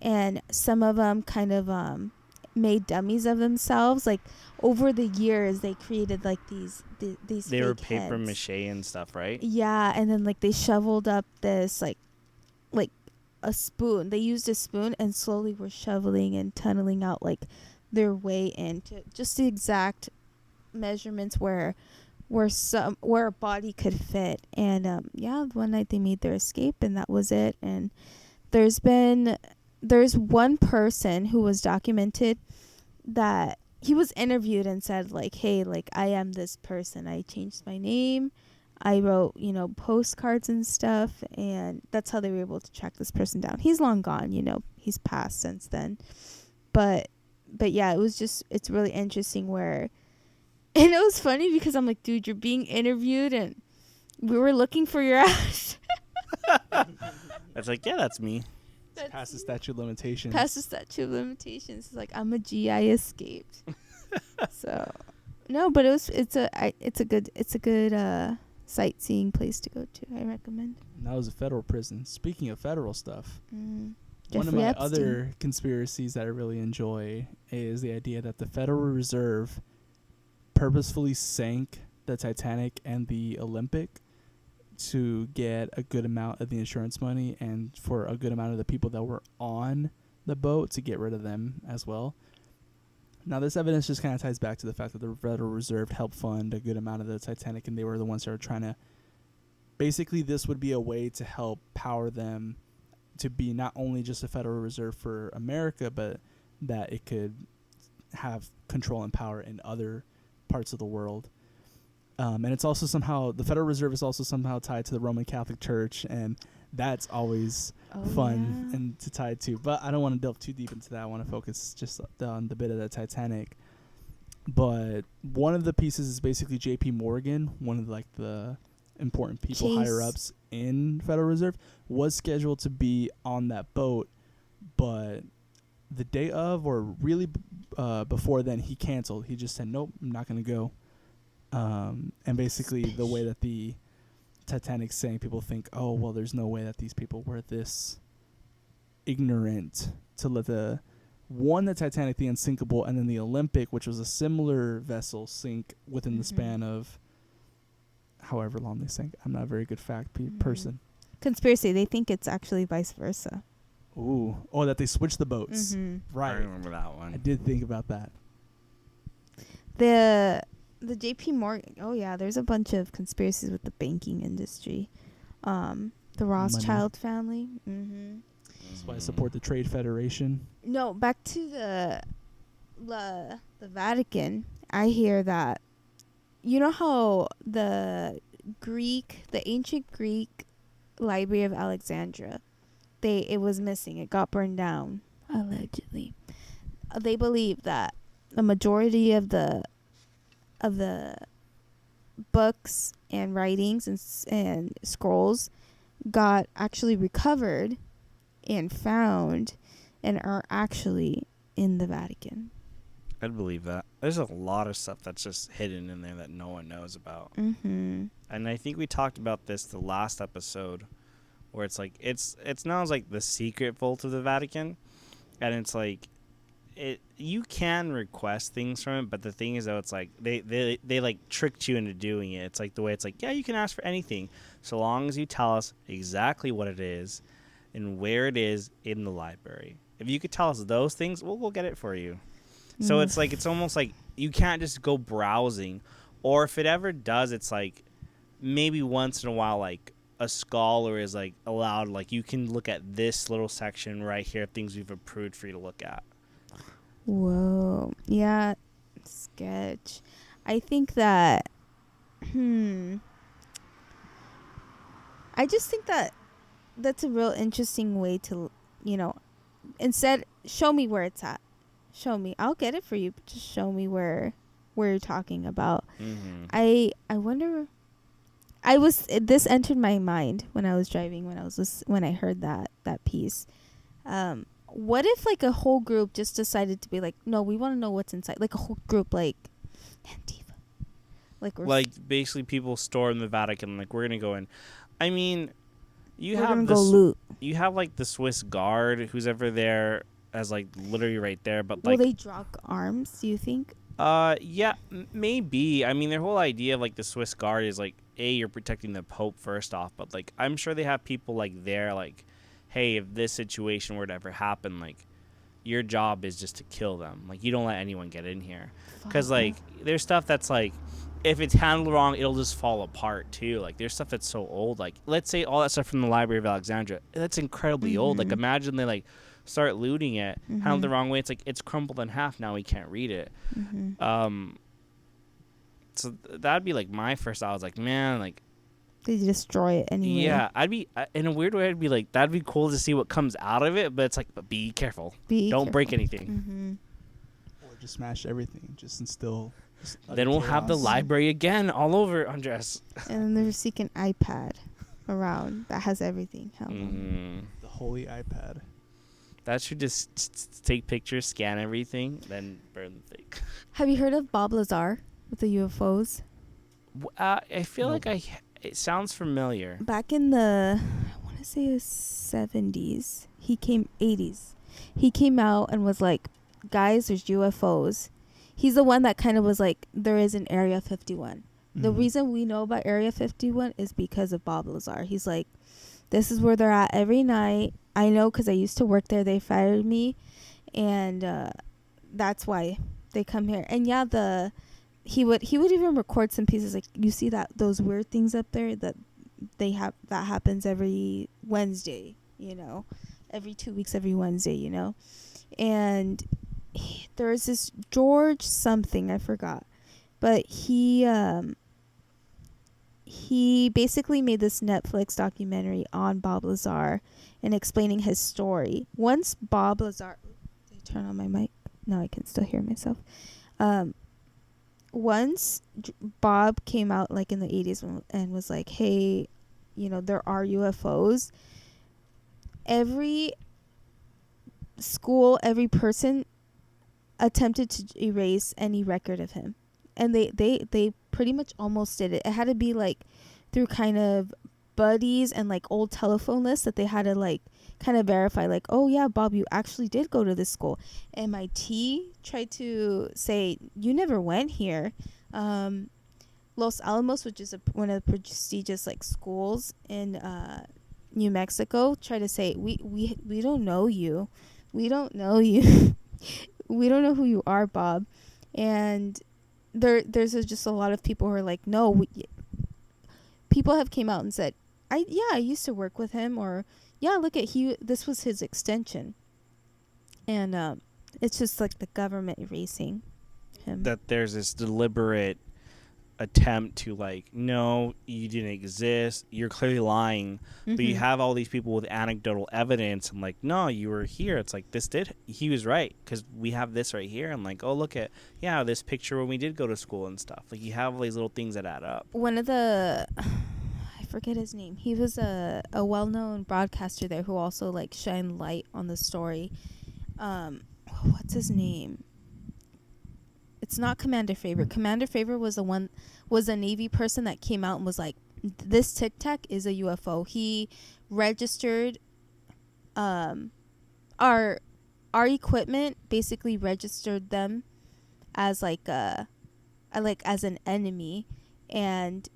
And some of them kind of made dummies of themselves. Like over the years, they created like these. They were fake paper heads. mache and stuff, right? Yeah, and then like they shoveled up this like a spoon. They used a spoon and slowly were shoveling and tunneling out like their way into just the exact measurements where a body could fit. And one night they made their escape, and that was it. And there's one person who was documented that he was interviewed and said like, hey, like I am this person. I changed my name. I wrote, postcards and stuff. And that's how they were able to track this person down. He's long gone, he's passed since then. But but yeah, it's really interesting where, and it was funny because I'm like, dude, you're being interviewed and we were looking for your ass. It's like, yeah, that's me. Past the statute of limitations. Past the statute of limitations. It's like, I'm a G, I escaped. So, no, but it's a good sightseeing place to go to. I recommend. And that was a federal prison. Speaking of federal stuff, one of Jeffrey my Epstein. other conspiracies that I really enjoy is the idea that the Federal Reserve purposefully sank the Titanic and the Olympic to get a good amount of the insurance money and for a good amount of the people that were on the boat to get rid of them as well. Now, this evidence just kind of ties back to the fact that the Federal Reserve helped fund a good amount of the Titanic, and they were the ones that were trying to... Basically, this would be a way to help power them to be not only just a Federal Reserve for America, but that it could have control and power in other parts of the world. And it's also somehow... The Federal Reserve is also somehow tied to the Roman Catholic Church, and that's always... fun and to tie to, but I don't want to delve too deep into that. I want to focus just on the bit of the Titanic. But one of the pieces is basically J.P. Morgan, one of the important people higher ups in Federal Reserve, was scheduled to be on that boat, but the day of, or really before then, he canceled. He just said, nope, I'm not going to go. And basically the way that the Titanic sank, people think, oh, well, there's no way that these people were this ignorant to let the Titanic, the unsinkable, and then the Olympic, which was a similar vessel, sink within the span of however long they sank. I'm not a very good fact person. Conspiracy, they think it's actually vice versa. Ooh. Oh, that they switched the boats. Right. I remember that one. I did think about that. The JP Morgan, oh yeah, there's a bunch of conspiracies with the banking industry. The Rothschild family. That's why I support the Trade Federation. No, back to the Vatican. I hear that, you know how the ancient Greek Library of Alexandria, it was missing. It got burned down, allegedly. They believe that the majority of the books and writings and scrolls got actually recovered and found and are actually in the Vatican. I'd believe that. There's a lot of stuff that's just hidden in there that no one knows about. And I think we talked about this the last episode, where it's like it's now like the secret vault of the Vatican, and it's like you can request things from it, but the thing is, though, it's like they like tricked you into doing it. It's like the way it's like, yeah, you can ask for anything so long as you tell us exactly what it is and where it is in the library. If you could tell us those things, we'll get it for you. So it's like, it's almost like you can't just go browsing, or if it ever does, it's like maybe once in a while, like a scholar is like allowed, like you can look at this little section right here, things we've approved for you to look at. Whoa. Yeah. Sketch. I think that, I just think that that's a real interesting way to, instead, show me where it's at. Show me. I'll get it for you, but just show me where you're talking about. I wonder, this entered my mind when I was driving, when I heard that piece. What if like a whole group just decided to be like, no, we want to know what's inside, like a whole group, like Antifa, like basically people storm the Vatican, like we're gonna go in. I mean, you we're have gonna go loot. You have like the Swiss Guard, who's ever there, as like literally right there, but like, will they drop arms, do you think? Yeah, maybe. I mean, their whole idea of like the Swiss Guard is like, you're protecting the Pope first off, but like I'm sure they have people like there, like, hey, if this situation were to ever happen, like, your job is just to kill them. Like, you don't let anyone get in here. Because, like, there's stuff that's, like, if it's handled wrong, it'll just fall apart, too. Like, there's stuff that's so old. Like, let's say all that stuff from the Library of Alexandria. That's incredibly old. Like, imagine they, like, start looting it, handle it the wrong way. It's, like, it's crumpled in half. Now we can't read it. So that'd be, like, my first thought. I was like, man, like, they destroy it anyway. Yeah, I'd be in a weird way. I'd be like, that'd be cool to see what comes out of it, but it's like, but be careful. Don't break anything. just smash everything, just instill. Then we'll have the chaos. library again all over, Andres. And then there's seek an iPad around that has everything held on. The holy iPad. That should just take pictures, scan everything, then burn the thing. Have you heard of Bob Lazar with the UFOs? I feel Nope. like it sounds familiar. Back in the, I want to say the 70s, 80s. He came out and was like, guys, there's UFOs. He's the one that kind of was like, there is an Area 51. The Mhm. reason we know about Area 51 is because of Bob Lazar. He's like, this is where they're at every night. I know because I used to work there. They fired me. And that's why they come here. And yeah, he would even record some pieces like, you see those weird things up there that that happens every Wednesday, every 2 weeks, every Wednesday, and there's this George something, I forgot, but he basically made this Netflix documentary on Bob Lazar and explaining his story. Once Bob Lazar, did I turn on my mic? No, I can still hear myself. Once Bob came out like in the 80s and was like, hey, there are UFOs, every school, every person attempted to erase any record of him. And they pretty much almost did it. It had to be like through kind of buddies and like old telephone lists that they had to like kind of verify, like, oh yeah, Bob, you actually did go to this school. MIT tried to say you never went here. Los Alamos, which is one of the prestigious like schools in New Mexico, tried to say we don't know you, we don't know you, we don't know who you are, Bob. And there's just a lot of people who are like, no, people have came out and said, I used to work with him, or yeah, look at this was his extension. And it's just like the government erasing him. That there's this deliberate attempt to like, no, you didn't exist, you're clearly lying. But you have all these people with anecdotal evidence and like, no, you were here. It's like, he was right because we have this right here. And like, oh, look at this picture when we did go to school and stuff. Like, you have all these little things that add up. One of the, I forget his name, he was a well-known broadcaster there who also like shined light on the story. What's his name? It's not Commander Favorite. Commander Favorite was a Navy person that came out and was like, this Tic Tac is a UFO. He registered our equipment, basically registered them as like as an enemy, and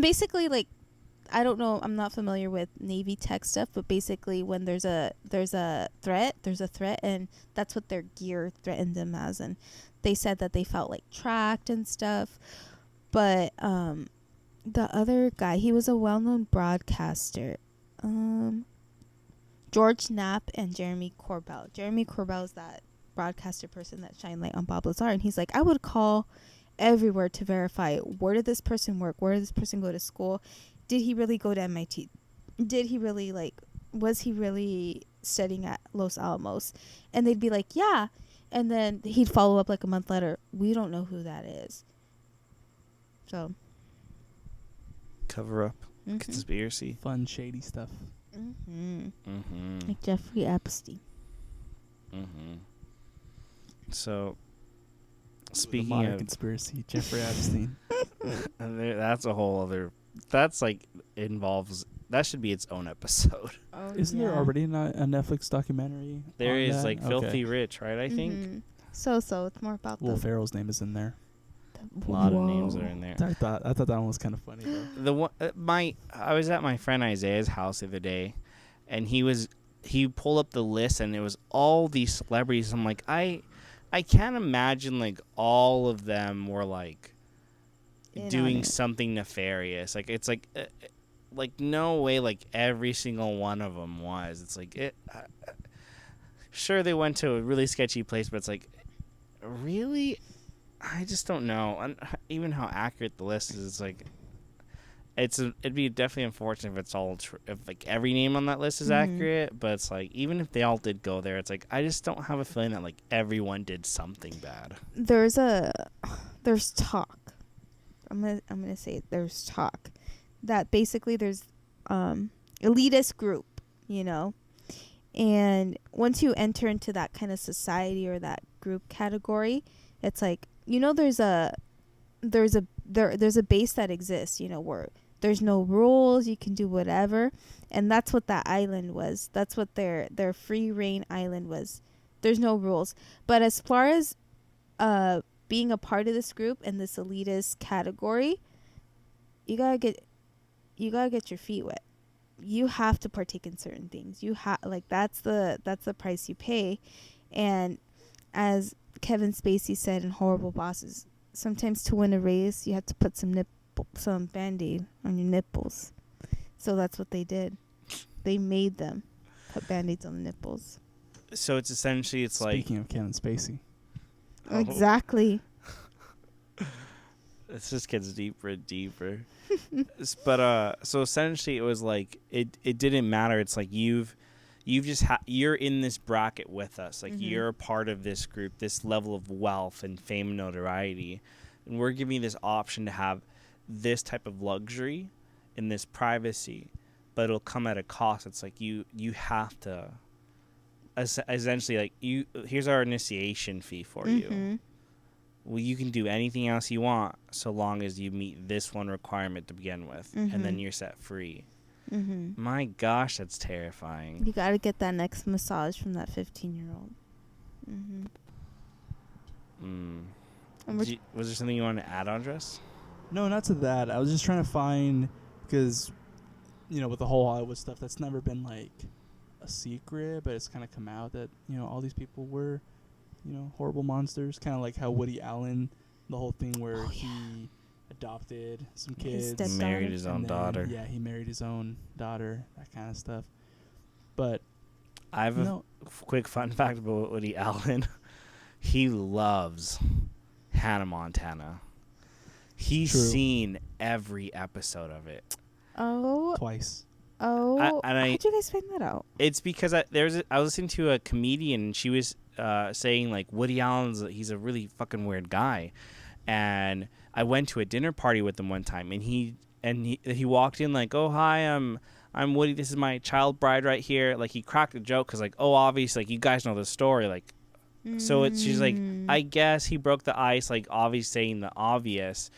basically, like, I don't know, I'm not familiar with Navy tech stuff, but basically when there's a threat, and that's what their gear threatened them as. And they said that they felt like tracked and stuff. But the other guy, he was a well-known broadcaster, George Knapp and Jeremy Corbell. Jeremy Corbell is that broadcaster person that shined light on Bob Lazar, and he's like, I would call everywhere to verify, where did this person work, where did this person go to school, did he really go to MIT, did he really, like, was he really studying at Los Alamos? And they'd be like, yeah. And then he'd follow up like a month later, we don't know who that is. So Cover up. Conspiracy. Fun, shady stuff. Like Jeffrey Epstein. So, The speaking modern of conspiracy, Jeffrey Epstein. that's a whole other. That's like involves. That should be its own episode. Oh, Isn't there already a Netflix documentary? There on is that? like Okay. Filthy Rich, right? I think So it's more about Will the Ferrell's name is in there. a lot of names are in there. I thought that one was kind of funny though. The one, I was at my friend Isaiah's house the other day, and he pulled up the list, and it was all these celebrities. I'm like, I can't imagine like all of them were like doing something nefarious. Like, it's like no way like every single one of them was. It's like sure, they went to a really sketchy place, but it's like, really, I just don't know. And even how accurate the list is, it's like, it'd be definitely unfortunate if it's all if like every name on that list is Mhm. accurate, but it's like even if they all did go there, it's like I just don't have a feeling that like everyone did something bad. There's talk. I'm gonna say it, there's talk that basically there's elitist group, you know, and once you enter into that kind of society or that group category, it's like, you know, there's a base that exists, you know, where there's no rules, you can do whatever, and that's what that island was. That's what their free reign island was. There's no rules. But as far as being a part of this group and this elitist category, you gotta get your feet wet. You have to partake in certain things. You have, like, that's the price you pay. And as Kevin Spacey said in Horrible Bosses, sometimes to win a race, you have to put some Band-Aid on your nipples. So that's what they did. They made them put Band-Aids on the nipples. So it's essentially Speaking of Kevin Spacey. Oh. Exactly. This just gets deeper and deeper. But so essentially it was like it didn't matter. It's like you've just you're in this bracket with us. Like you're a part of this group, this level of wealth and fame and notoriety, and we're giving you this option to have this type of luxury and this privacy, but it'll come at a cost. It's like you have to essentially, like, here's our initiation fee for you. Well, you can do anything else you want so long as you meet this one requirement to begin with, and then you're set free. My gosh, that's terrifying. You gotta get that next massage from that 15-year-old. Was there something you wanted to add, Andres? No, not to that. I was just trying to find, because, you know, with the whole Hollywood stuff, that's never been like a secret, but it's kind of come out that, you know, all these people were, you know, horrible monsters. Kind of like how Woody Allen, the whole thing where he adopted some kids, married his own daughter. Yeah, he married his own daughter, that kind of stuff. But I have a quick fun fact about Woody Allen. He loves Hannah Montana. He's seen every episode of it. Oh. Twice. Oh. How'd you guys find that out? It's because I was listening to a comedian, and she was saying, like, Woody Allen's, he's a really fucking weird guy. And I went to a dinner party with him one time, and he walked in like, oh, hi, I'm Woody. This is my child bride right here. Like, he cracked a joke because, like, oh, obviously, like, you guys know the story. Like, so she's like, I guess he broke the ice, like, obviously saying the obvious.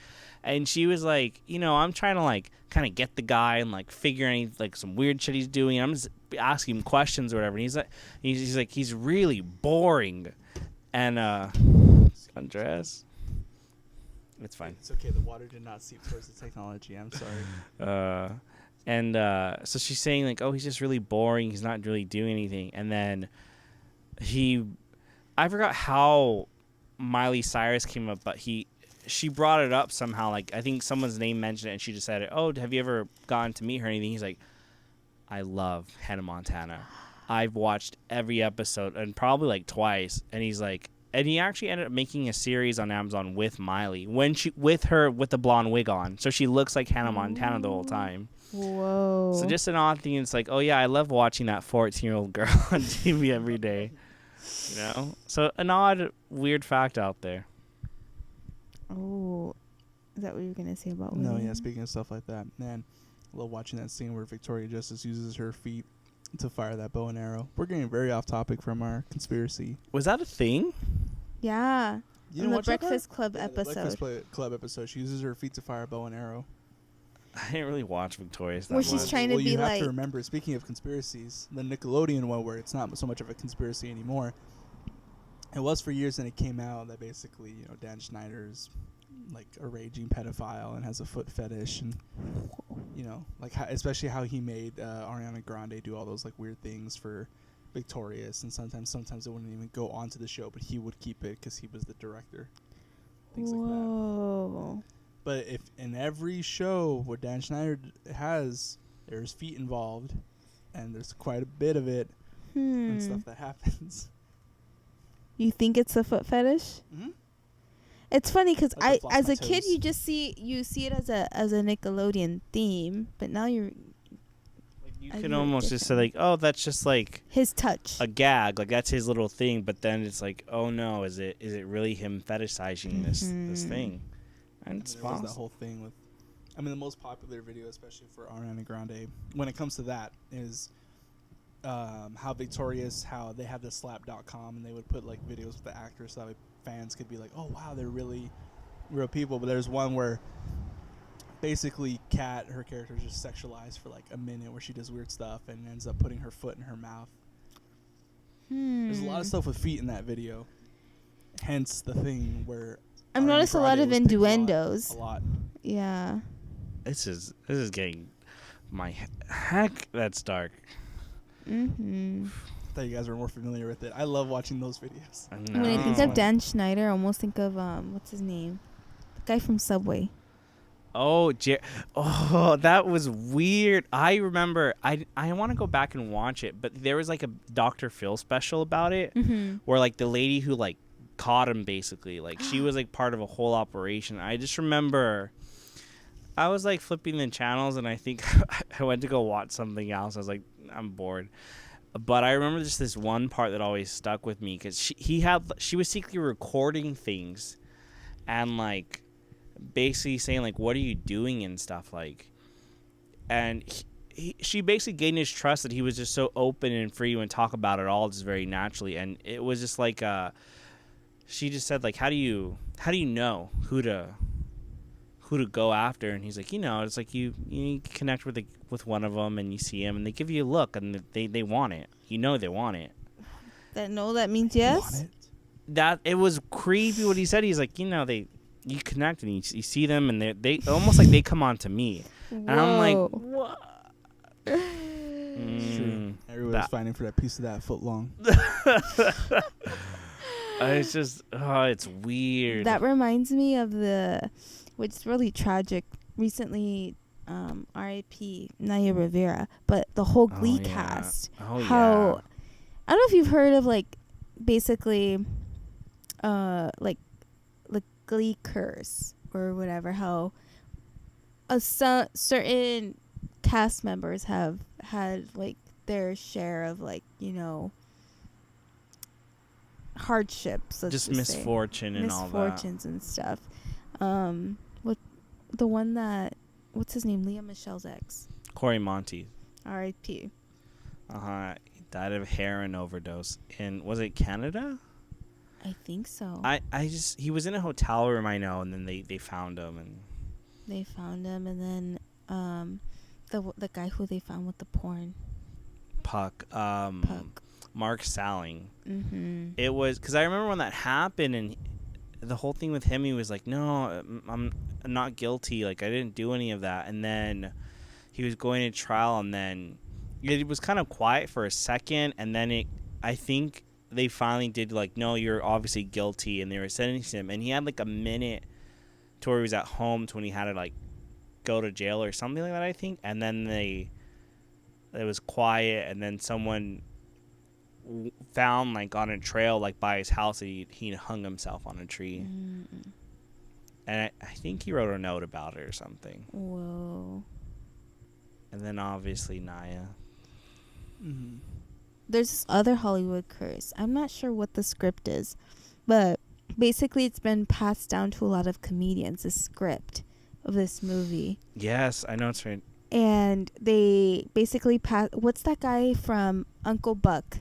And she was like, you know, I'm trying to, like, kind of get the guy and, like, figure any, like, some weird shit he's doing. I'm just asking him questions or whatever. And he's like, he's really boring. And, Andres, it's fine. It's okay. The water did not seep towards the technology. I'm sorry. So she's saying, like, oh, he's just really boring. He's not really doing anything. And then I forgot how Miley Cyrus came up, but she brought it up somehow. Like, I think someone's name mentioned it, and she just said, oh, have you ever gotten to meet her or anything? He's like, I love Hannah Montana. I've watched every episode, and probably like twice. And he's like, and he actually ended up making a series on Amazon with Miley with her with the blonde wig on, so she looks like Hannah Montana the whole time. Whoa. So just an odd thing. It's like, oh yeah, I love watching that 14-year-old girl on TV every day. You know, so an odd, weird fact out there. Oh, is that what you were gonna say about? No, Woody? yeah. Speaking of stuff like that, man, I love watching that scene where Victoria Justice uses her feet to fire that bow and arrow. We're getting very off topic from our conspiracy. Was that a thing? Yeah. You In didn't the watch that part? Breakfast Club Yeah, episode. The Breakfast Club episode. She uses her feet to fire a bow and arrow. I didn't really watch Victoria's that Where much. she's trying to well, be you have like. to remember, speaking of conspiracies, the Nickelodeon one where it's not so much of a conspiracy anymore. It was for years, and it came out that basically, you know, Dan Schneider's like a raging pedophile and has a foot fetish, and you know, like especially how he made Ariana Grande do all those like weird things for Victorious, and sometimes it wouldn't even go onto the show, but he would keep it because he was the director. Things like that. Whoa. But if in every show what Dan Schneider has, there's feet involved, and there's quite a bit of it and stuff that happens. You think it's a foot fetish? Mm-hmm. It's funny because Like to floss as my a kid, toes. you see it as a Nickelodeon theme, but now you're Like you I can view it almost just say like, oh, that's just like his touch. a gag, like that's his little thing. But then it's like, oh no, is it really him fetishizing this Mhm. thing? And And it's there was that possible. whole thing with, I mean, the most popular video, especially for Ariana Grande, when it comes to that, is how Victorious, how they had the slap.com, and they would put like videos with the actors so that fans could be like, oh wow, they're really real people. But there's one where basically Kat, her character, is just sexualized for like a minute, where she does weird stuff and ends up putting her foot in her mouth. There's a lot of stuff with feet in that video. Hence the thing where I've Ariana noticed a lot Grande of was picked innuendos. A lot. Yeah. This is getting my heck. That's dark. Mm-hmm. I thought you guys were more familiar with it. I love watching those videos. I When I think know. of Dan Schneider, I almost think of what's his name? The guy from Subway. Oh, that was weird. I remember. I want to go back and watch it, but there was like a Dr. Phil special about it, Mm-hmm. where like the lady who like caught him, basically, like she was like part of a whole operation. I just remember I was like flipping the channels, and I think I went to go watch something else. I was like, I'm bored. But I remember just this one part that always stuck with me, because she was secretly recording things, and like basically saying like, what are you doing and stuff, like, and she basically gained his trust, that he was just so open and free and talk about it all just very naturally. And it was just like she just said like, how do you know who to go after? And he's like, it's like you connect with one of them, and you see him, and they give you a look, and they want it. They want it. That means yes. Want it? That it was creepy what he said. He's like, you connect, and you see them, and they almost like they come on to me, and I'm like, Whoa. what? It's true. Everybody's fighting for that piece of that foot long. It's just, it's weird. That reminds me of which is really tragic. Recently, R.I.P. Naya Rivera, but the whole Glee yeah. cast. Oh, how yeah. I don't know if you've heard of like basically, like Glee curse or whatever. How certain cast members have had like their share of like hardships, let's Just just say. misfortune and all that. Misfortunes and stuff. What the one that what's his name? Leah Michelle's ex. Corey Monteith. R.I.P. He died of heroin overdose in, was it Canada? I think so. He was in a hotel room, I know, and then they found him, and They found him, and then the guy who they found with the porn. Puck. Puck. Mark Salling. Mm-hmm. It was because I remember when that happened, and the whole thing with him, he was like, no, I'm not guilty, like I didn't do any of that. And then he was going to trial, and then it was kind of quiet for a second, and then I think they finally did like, no, you're obviously guilty, and they were sentencing him, and he had like a minute to where he was at home to when he had to like go to jail or something like that, I think. And then it was quiet, and then someone found like on a trail like by his house that he hung himself on a tree. Mm-mm. And I think he wrote a note about it or something. Whoa. And then obviously Naya. Mm-hmm. There's this other Hollywood curse. I'm not sure what the script is, but basically it's been passed down to a lot of comedians, the script of this movie. Yes, I know it's right. And they basically what's that guy from Uncle Buck?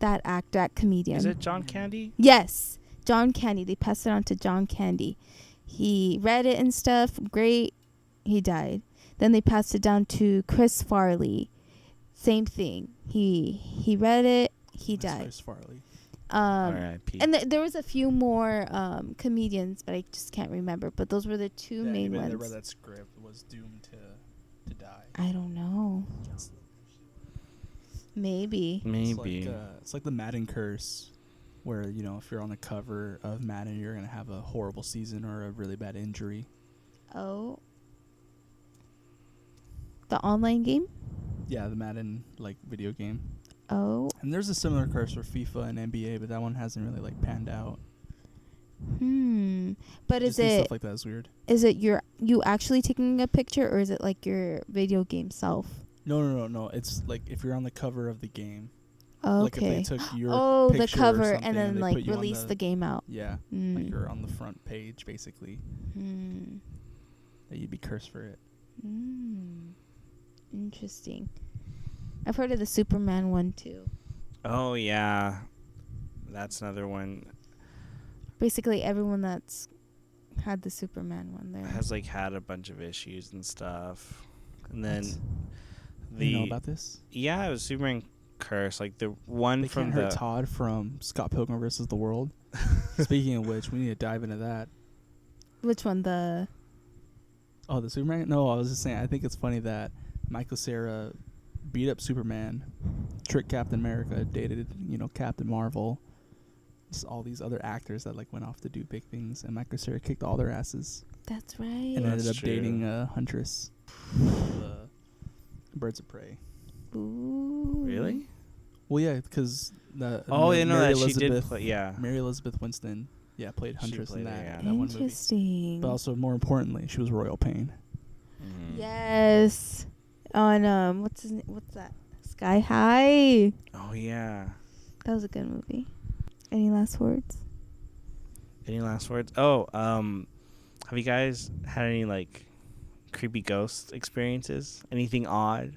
That comedian. Is it John Candy? Yes, John Candy. They passed it on to John Candy. He read it and stuff. Great. He died. Then they passed it down to Chris Farley. Same thing. He read it. He died. Chris Farley. R.I.P. And there was a few more comedians, but I just can't remember. But those were the two main anybody ones. that read that script was doomed to die. I don't know. Maybe. It's like the Madden curse, where if you're on the cover of Madden, you're gonna have a horrible season or a really bad injury. Oh. The online game? Yeah, the Madden video game. Oh. And there's a similar curse for FIFA and NBA, but that one hasn't really panned out. But Just is think it stuff like that is weird. you actually taking a picture, or is it like your video game self? No. It's like if you're on the cover of the game. Oh, Like if they okay. took your Oh, the picture or cover, something and then they like put you on release the game out. Yeah. Like you're on the front page basically. That you'd be cursed for it. Interesting. I've heard of the Superman one too. Oh yeah, that's another one. Basically, everyone that's had the Superman one there Has like had a bunch of issues and stuff, and then You know about this? Yeah, it was Superman curse. Like the one They from can't the hurt Todd from Scott Pilgrim versus the World. Speaking of which, we need to dive into that. Which one? The Superman? No, I was just saying. I think it's funny that Michael Cera beat up Superman, tricked Captain America, dated Captain Marvel, just all these other actors that like went off to do big things, and Michael Cera kicked all their asses That's right. and ended up dating Huntress, the Birds of Prey. Ooh. Really? Well, yeah, because Mary Mary that she did Elizabeth, play. Yeah. Mary Elizabeth Winston, played She Huntress played in her, that, yeah. that one movie. Interesting. But also, more importantly, she was Royal Pain. Yes. On what's that? Sky High. Oh yeah. That was a good movie. Any last words? Any last words? Oh, have you guys had any like creepy ghost experiences? Anything odd?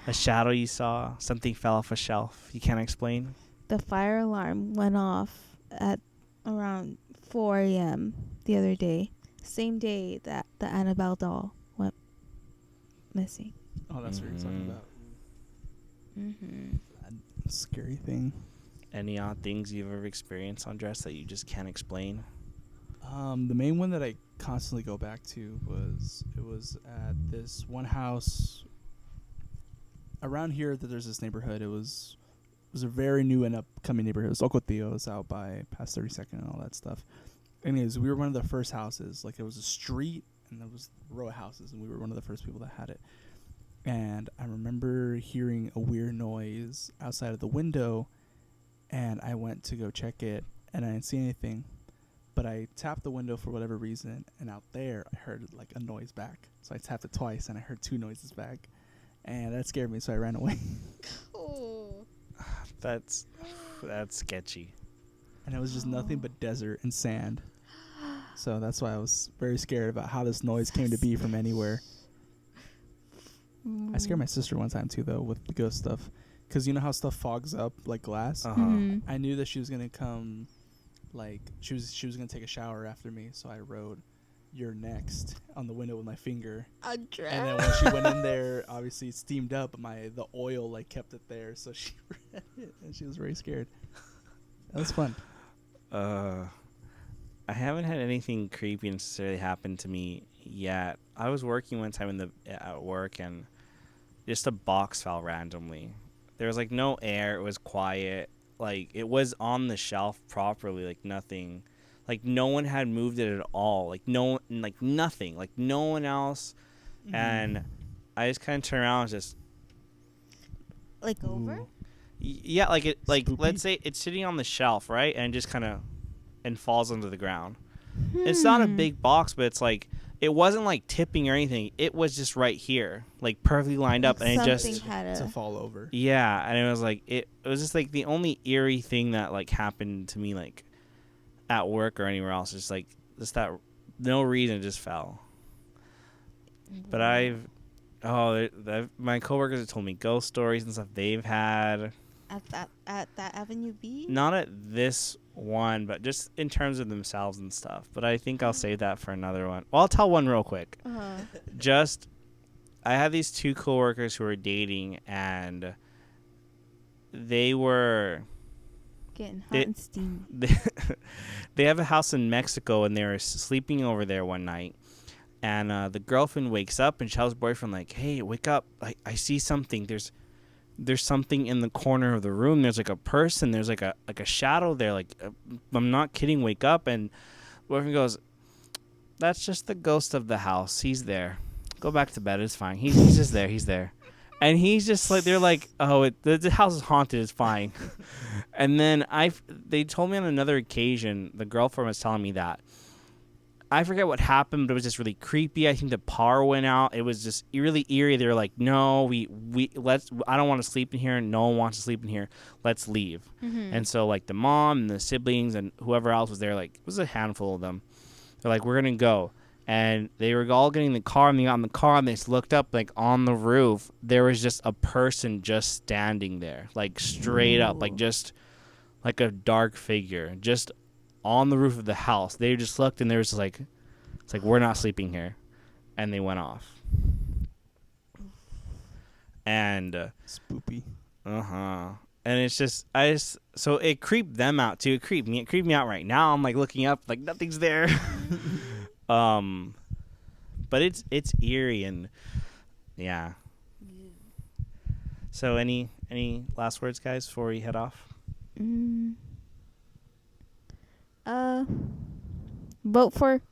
A shadow you saw? Something fell off a shelf you can't explain? The fire alarm went off at around 4 a.m. the other day. Same day that the Annabelle doll went missing. Oh, that's what you're talking about. That scary thing. Any odd things you've ever experienced, Andres, that you just can't explain? The main one that I constantly go back to was at this one house around here. That there's this neighborhood. It was a very new and upcoming neighborhood. It was Ocotillo's out by past 32nd and all that stuff. Anyways, we were one of the first houses. Like, it was a street and there was a row of houses, and we were one of the first people that had it. And I remember hearing a weird noise outside of the window, and I went to go check it, and I didn't see anything. But I tapped the window for whatever reason, and out there I heard like a noise back. So I tapped it twice, and I heard two noises back, and that scared me. So I ran away. Oh. That's sketchy. And it was just nothing but desert and sand. So that's why I was very scared about how this noise came to be from anywhere. I scared my sister one time too, though, with the ghost stuff, because you know how stuff fogs up like glass. I knew that she was gonna come, like she was gonna take a shower after me. So I wrote "You're next" on the window with my finger. And then when she went in there, obviously it steamed up, but the oil like kept it there. So she read it, and she was very scared. That was fun. I haven't had anything creepy necessarily happen to me yet. I was working one time at work, and just a box fell randomly. There was like no air. It was quiet. Like, it was on the shelf properly. Like, nothing. Like, no one had moved it at all. Like, nothing. Like, no one else. And I just kind of turned around and just... Like, over? Yeah, like, it. Like, Spooky. let's say it's sitting on the shelf, right? And just kind of... and falls onto the ground. It's not a big box, but it's like... it wasn't like tipping or anything. It was just right here, like perfectly lined up, and it just to fall over. Yeah, and it was like it was just like the only eerie thing that like happened to me like at work or anywhere else. Just like that, no reason, it just fell. But my coworkers have told me ghost stories and stuff they've had at that Avenue B. Not at this one, but just in terms of themselves and stuff. But I think I'll save that for another one. Well, I'll tell one real quick. Just, I had these two coworkers who were dating, and they were getting hot and steamy. They have a house in Mexico, and they were sleeping over there one night. And the girlfriend wakes up and tells her boyfriend, like, "Hey, wake up! I see something. There's something in the corner of the room. There's like a person. There's like a shadow there. Like, I'm not kidding. Wake up!" And boyfriend goes, "That's just the ghost of the house. He's there. Go back to bed. It's fine. He's just there. He's there." And he's just like, they're like, oh, the house is haunted. It's fine. And then they told me on another occasion, the girlfriend was telling me that. I forget what happened, but it was just really creepy. I think the power went out. It was just really eerie. They were like, no, I don't want to sleep in here. No one wants to sleep in here. Let's leave. Mm-hmm. And so like the mom and the siblings and whoever else was there, like it was a handful of them. They're like, we're going to go. And they were all getting in the car, and they got in the car, and they just looked up, like, on the roof, there was just a person just standing there, like, straight up, like, just, like a dark figure, just on the roof of the house. They just looked, and there was, like, it's like, we're not sleeping here. And they went off. And, Spoopy. and it's just, so it creeped them out, too. It creeped me out right now. I'm, like, looking up, like, nothing's there. But it's eerie and yeah. So any last words, guys, before we head off? Vote for.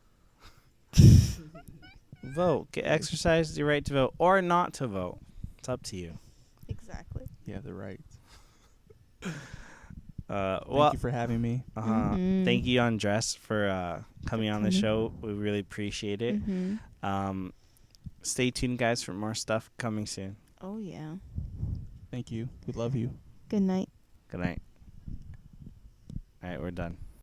Vote. Exercise your right to vote or not to vote. It's up to you. Exactly. Yeah, they're right. Well, Thank you for having me. Mhm. Thank you, Andres, for coming on the show. We really appreciate it. Mm-hmm. Stay tuned, guys, for more stuff coming soon. Oh yeah. Thank you. We love you. Good night. Good night. All right, we're done.